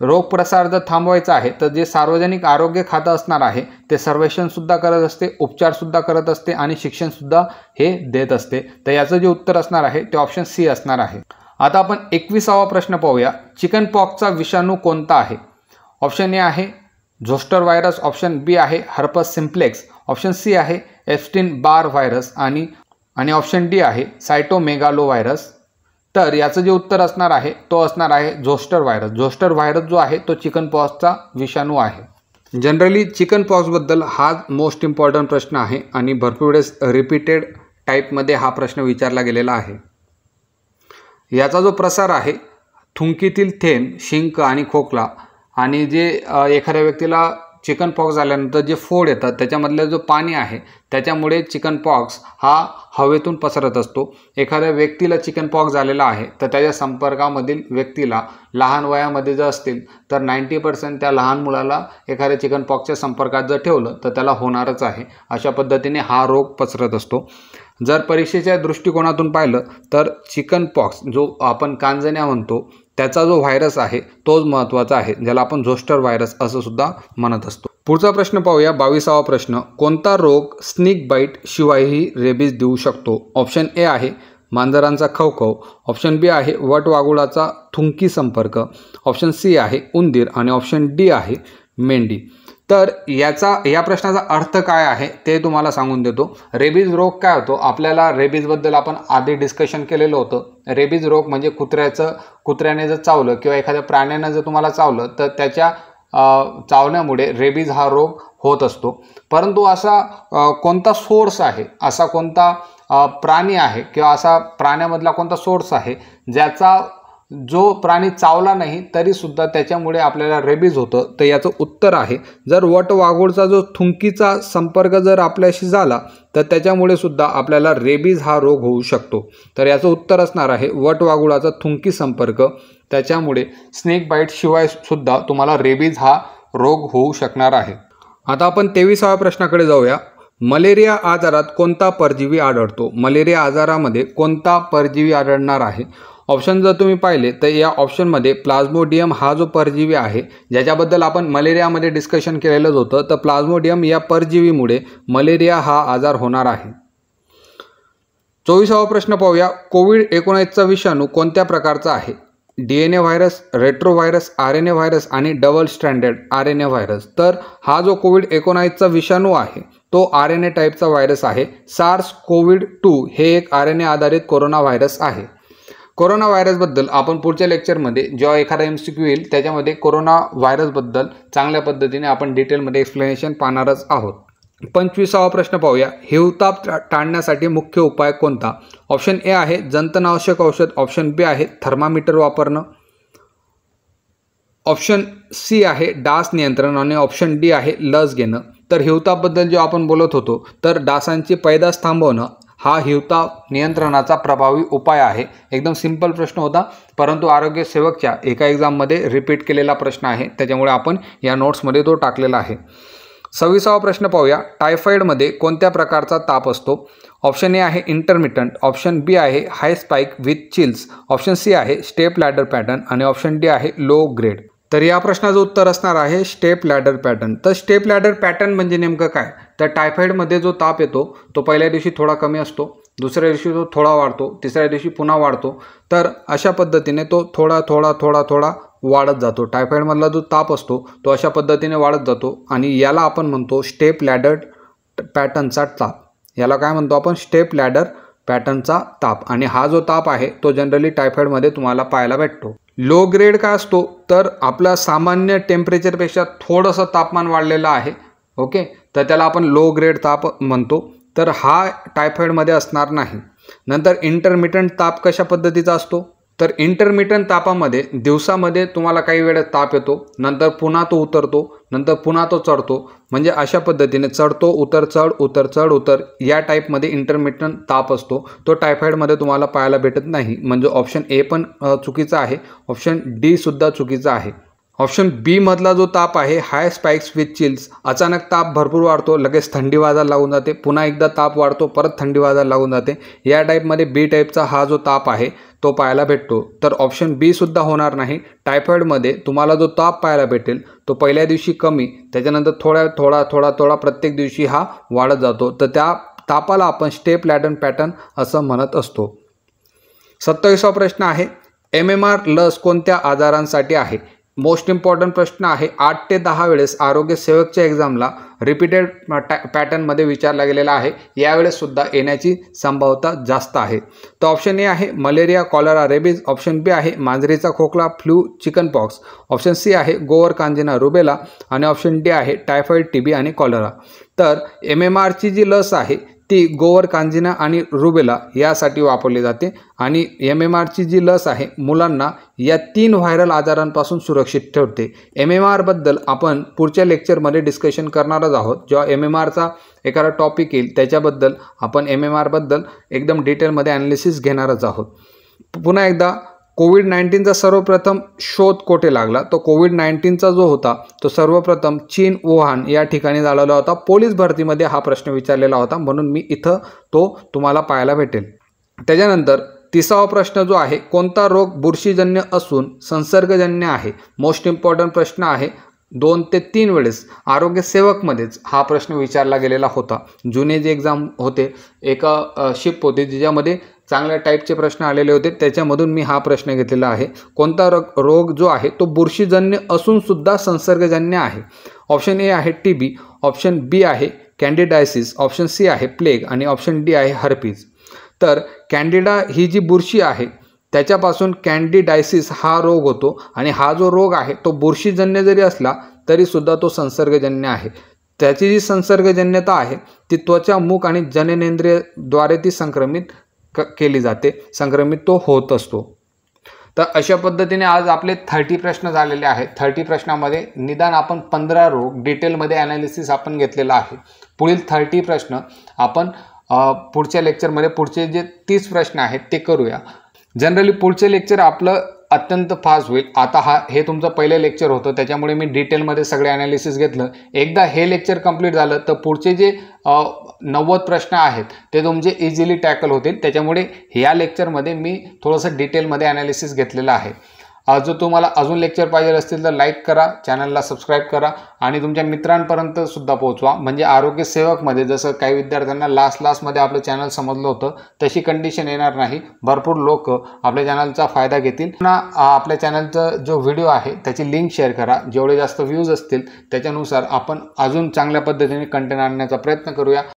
रोग प्रसार जर थांबवायचा आहे तर जे सार्वजनिक आरोग्य खातं असणार आहे ते सर्वेक्षणसुद्धा करत असते, उपचारसुद्धा करत असते आणि शिक्षणसुद्धा हे देत असते। तर याचं जे उत्तर असणार आहे ते ऑप्शन सी असणार आहे। आता आपण 21वा प्रश्न पाहूया। चिकन पॉक्सचा विषाणू कोणता आहे? ऑप्शन ए आहे झोस्टर व्हायरस, ऑप्शन बी आहे हर्पस सिम्प्लेक्स, ऑप्शन सी आहे एप्स्टीन बार व्हायरस आणि ऑप्शन डी आहे सायटोमेगालो व्हायरस। तर याचं जे उत्तर असणार आहे तो असणार आहे झोस्टर व्हायरस। झोस्टर व्हायरस जो आहे तो चिकन पॉक्सचा विषाणू आहे। जनरली चिकन पॉक्सबद्दल हा मोस्ट इम्पॉर्टंट प्रश्न आहे आणि भरपूर वेळेस रिपीटेड टाईपमध्ये हा प्रश्न विचारला गेलेला आहे। याचा जो प्रसार आहे थुंकीतील थेंब, शिंक आणि खोकला आणि जे एखाद्या व्यक्तीला चिकन पॉक्स झाल्यानंतर जे फोड येतात त्याच्यामधलं जो पाणी आहे त्याच्यामुळे चिकन पॉक्स हा हवेतून पसरत असतो. एखाद्या व्यक्तीला चिकन पॉक्स झालेला आहे तर त्याच्या संपर्कामधील व्यक्तीला लहान वयामध्ये जर असतील तर 90% त्या लहान मुलाला एखाद्या चिकन पॉक्सच्या संपर्कात जर ठेवलं तर त्याला होणारच आहे. अशा पद्धतीने हा रोग पसरत असतो. जर परीक्षेच्या दृष्टिकोनातून पाहिलं तर चिकन पॉक्स जो आपण कांजण्या म्हणतो त्याचा जो व्हायरस आहे तोच महत्त्वाचा आहे, ज्याला आपण झोस्टर व्हायरस असं सुद्धा म्हणत असतो. पुढचा प्रश्न पाहूया, 22वा प्रश्न. कोणता रोग स्नेक बाईट शिवायही रेबीज देऊ शकतो? ऑप्शन ए आहे मांजरांचा खवखव, ऑप्शन बी आहे वटवाघुळाचा थुंकी संपर्क, ऑप्शन सी आहे उंदीर आणि ऑप्शन डी आहे मेंढी. तर या प्रश्नाचा अर्थ काय आहे ते तुम्हाला सांगून देतो. रेबीज रोग काय होतो, आपल्याला रेबीजबद्दल आपण आधी डिस्कशन केलेलं होतं. रेबीज रोग म्हणजे कुत्र्याने जर चावलं किंवा एखाद्या प्राण्यानं जर तुम्हाला चावलं तर त्याच्या चावण्यामुळे रेबीज हा रोग होत असतो. परंतु असा कोणता सोर्स आहे, असा कोणता प्राणी आहे किंवा असा प्राण्यामधला कोणता सोर्स आहे ज्याचा जो प्राणी चावला नाही तरीसुद्धा त्याच्यामुळे आपल्याला रेबीज होतं? तर याचं उत्तर आहे, जर वटवाघूळचा जो थुंकीचा संपर्क जर आपल्याशी झाला तर त्याच्यामुळे सुद्धा आपल्याला रेबीज हा रोग होऊ शकतो. तर याचं उत्तर असणार आहे वटवाघुळाचा थुंकी संपर्क. त्याच्यामुळे स्नेक बाईट शिवाय सुद्धा तुम्हाला रेबीज हा रोग होऊ शकणार आहे. आता आपण 23व्या प्रश्नाकडे जाऊया. मलेरिया आजारात कोणता परजीवी आढळतो? मलेरिया आजारामध्ये कोणता परजीवी आढळणार आहे? ऑप्शन जर तुम्ही पाहिले तर या ऑप्शनमध्ये प्लाझ्मोडियम हा जो परजीवी आहे ज्याच्याबद्दल आपण मलेरियामध्ये डिस्कशन केलेलंच होतं, तर प्लाझ्मोडियम या परजीवीमुळे मलेरिया हा आजार होणार आहे. 24वा प्रश्न पाहूया. कोविड-19चा विषाणू कोणत्या प्रकारचा आहे? DNA virus, retro virus, RNA virus आणि डबल स्ट्रँडेड RNA व्हायरस. तर हा जो कोविड-19चा विषाणू आहे तो RNA टाईपचा व्हायरस आहे. SARS-CoV-2 हे एक RNA आधारित कोरोना व्हायरस आहे. कोरोना व्हायरसबद्दल आपण पुढच्या लेक्चरमध्ये जेव्हा एखादा MCQ येईल त्याच्यामध्ये कोरोना व्हायरसबद्दल चांगल्या पद्धतीने आपण डिटेलमध्ये एक्सप्लेनेशन पाहणारच आहोत. 25वा प्रश्न पाहूया. हिवताप टाळण्यासाठी मुख्य उपाय कोणता? ऑप्शन ए आहे जंतनाशक औषध, ऑप्शन बी आहे थर्मामीटर वापरणं, ऑप्शन सी आहे डास नियंत्रण आणि ऑप्शन डी आहे लस घेणं. तर हिवतापबद्दल जे आपण बोलत होतो तर डासांची पैदास थांबवणं हा हिवताप नियंत्रणाचा प्रभावी उपाय आहे. एकदम सिंपल प्रश्न होता, परंतु आरोग्य सेवकच्या एका एक्झाममध्ये रिपीट केलेला प्रश्न आहे, त्याच्यामुळे आपण या नोट्समध्ये तो टाकलेला आहे. 26वा प्रश्न पाहूया. टायफॉईडमध्ये कोणत्या प्रकारचा ताप असतो? ऑप्शन ए आहे इंटरमिटंट, ऑप्शन बी आहे high spike with chills, option C आहे स्टेप लॅडर पॅटर्न आणि ऑप्शन डी आहे लो ग्रेड. तर या प्रश्नाचं उत्तर असणार आहे स्टेप लॅडर पॅटर्न. तर स्टेप लॅडर पॅटर्न म्हणजे नेमकं काय? तर टायफॉईडमध्ये जो ताप येतो तो पहिल्या दिवशी थोडा कमी असतो, दुसऱ्या दिवशी तो थोडा वाढतो, तिसऱ्या दिवशी पुन्हा वाढतो. तर अशा पद्धतीने तो थोडा वाढत जातो. टायफॉईडमधला जो ताप असतो तो अशा पद्धतीने वाढत जातो आणि याला आपण म्हणतो स्टेप लॅडर पॅटर्नचा ताप. याला काय म्हणतो आपण? स्टेप लॅडर पॅटर्नचा ताप. आणि हा जो ताप आहे तो जनरली टायफॉईडमध्ये तुम्हाला पाहायला भेटतो. लो ग्रेड काय असतो? तर आपला सामान्य टेम्परेचरपेक्षा थोडंसं तापमान वाढलेलं आहे, ओके, तर त्याला आपण लो ग्रेड ताप म्हणतो. तर हा टायफॉईडमध्ये असणार नाही. नंतर इंटरमिटंट ताप कशा पद्धतीचा असतो? तर इंटरमिटंट तापामध्ये दिवसामध्ये तुम्हाला काही वेळेस ताप येतो, नंतर पुन्हा तो उतरतो, नंतर पुन्हा तो चढतो, म्हणजे अशा पद्धतीने चढतो उतर चढ उतर चढ उतर या टाईपमध्ये इंटरमिटंट ताप असतो. तो टायफॉईडमध्ये तुम्हाला पाहायला भेटत नाही. म्हणजे ऑप्शन ए पण चुकीचा आहे, ऑप्शन डी सुद्धा चुकीचा आहे. ऑप्शन बी मधला जो ताप आहे हाय स्पाइक्स विथ चिल्स, अचानक ताप भरपूर वाढतो, लगेच थंडी वाजायला लागून जाते, पुन्हा एकदा ताप वाढतो, परत थंडी वाजायला लागून जाते, या टाईपमध्ये बी टाईपचा हा जो ताप आहे तो पाहायला भेटतो. तर ऑप्शन बी सुद्धा होणार नाही. टायफॉईडमध्ये तुम्हाला जो ताप पाहायला भेटेल तो पहिल्या दिवशी कमी, त्याच्यानंतर थोडा प्रत्येक दिवशी हा वाढत जातो. तर त्या तापाला आपण स्टेप लॅडर पॅटर्न असं म्हणत असतो. 27वा प्रश्न आहे. MMR लस कोणत्या आजारांसाठी आहे? मोस्ट इम्पॉर्टंट प्रश्न आहे. 8 ते 10 वेळेस आरोग्य सेवकच्या एक्झामला रिपीटेड पॅटर्नमध्ये विचारला गेलेला आहे. यावेळेस सुद्धा येण्याची संभाव्यता जास्त आहे. तर ऑप्शन ए आहे malaria, cholera, rabies, option B आहे मांजरीचा खोकला, flu, chicken pox, option C आहे गोवर, कांजिना, रुबेला आणि ऑप्शन डी आहे टायफॉईड, TB आणि कॉलरा. तर MMRची जी लस आहे ती गोवर, कांजिना आणि रुबेला यासाठी वापरली जाते आणि MMRची जी लस आहे मुलांना या 3 व्हायरल आजारांपासून सुरक्षित ठेवते. MMRबद्दल आपण पुढच्या लेक्चरमध्ये डिस्कशन करणारच आहोत. जेव्हा MMRचा एखादा टॉपिक येईल त्याच्याबद्दल आपण MMRबद्दल एकदम डिटेलमध्ये ॲनालिसिस घेणारच आहोत. पुन्हा एकदा कोविड-19चा सर्वप्रथम शोध कोठे लागला? तो कोविड-19चा जो होता तो सर्वप्रथम चीन, वुहान या ठिकाणी झालेला होता. पोलीस भरतीमध्ये हा प्रश्न विचारलेला होता, म्हणून मी इथं तो तुम्हाला पाहायला भेटेल. त्याच्यानंतर 30वा प्रश्न जो आहे, कोणता रोग बुरशीजन्य असून संसर्गजन्य आहे? मोस्ट इम्पॉर्टंट प्रश्न आहे. 2 ते 3 वेळेस आरोग्यसेवकमध्येच हा प्रश्न विचारला गेलेला होता. जुने जे एक्झाम होते, एका शिप होती ज्याच्यामध्ये चांगल्या टाईपचे प्रश्न आलेले होते, त्याच्यामधून मी हा प्रश्न घेतलेला आहे. कोणता रोग जो आहे तो बुरशीजन्य असून सुद्धा संसर्गजन्य आहे? ऑप्शन ए आहे TB, ऑप्शन बी आहे कॅन्डिडायसिस, ऑप्शन सी आहे प्लेग आणि ऑप्शन डी आहे हर्पीज. तर कॅन्डिडा ही जी बुरशी आहे त्याच्यापासून कॅन्डिडायसिस हा रोग होतो आणि हा जो रोग आहे तो बुरशीजन्य जरी असला तरीसुद्धा तो संसर्गजन्य आहे. त्याची जी संसर्गजन्यता आहे ती त्वचा, मुख आणि जननेंद्रियद्वारे ती संक्रमित केली जाते, संक्रमित तो होत असतो. तर अशा पद्धतीने आज आपले 30 प्रश्न झालेले आहेत. 30 प्रश्नामध्ये निदान आपण 15 रोग डिटेलमध्ये ॲनालिसिस आपण घेतलेला आहे. पुढील 30 प्रश्न आपण पुढच्या लेक्चरमध्ये पुढचे जे 30 प्रश्न आहेत ते करूया. जनरली पुढचे लेक्चर आपलं अत्यंत फास्ट होईल. आता हे तुमचं पहिलं लेक्चर होतं, त्याच्यामुळे मी डिटेलमध्ये सगळे ॲनालिसिस घेतलं. एकदा हे लेक्चर कंप्लीट झालं तर पुढचे जे 90 प्रश्न आहेत ते तुमचे इझिली टॅकल होतील. त्याच्यामुळे ह्या लेक्चरमध्ये मी थोडंसं डिटेलमध्ये ॲनालिसिस घेतलेलं आहे. जर तुम्हाला अजून लेक्चर पाहिजे असतील तर लाईक करा, चॅनलला सबस्क्राईब करा आणि तुमच्या मित्रांपर्यंत सुद्धा पोहोचवा. म्हणजे आरोग्यसेवकमध्ये जसं काही विद्यार्थ्यांना लास्टमध्ये आपलं चॅनल समजलं होतं तशी कंडिशन येणार नाही. भरपूर लोक आपल्या चॅनलचा फायदा घेतील. पुन्हा आपल्या चॅनलचा जो व्हिडिओ आहे त्याची लिंक शेअर करा. जेवढे जास्त व्ह्यूज असतील त्याच्यानुसार आपण अजून चांगल्या पद्धतीने कंटेंट आणण्याचा प्रयत्न करूया.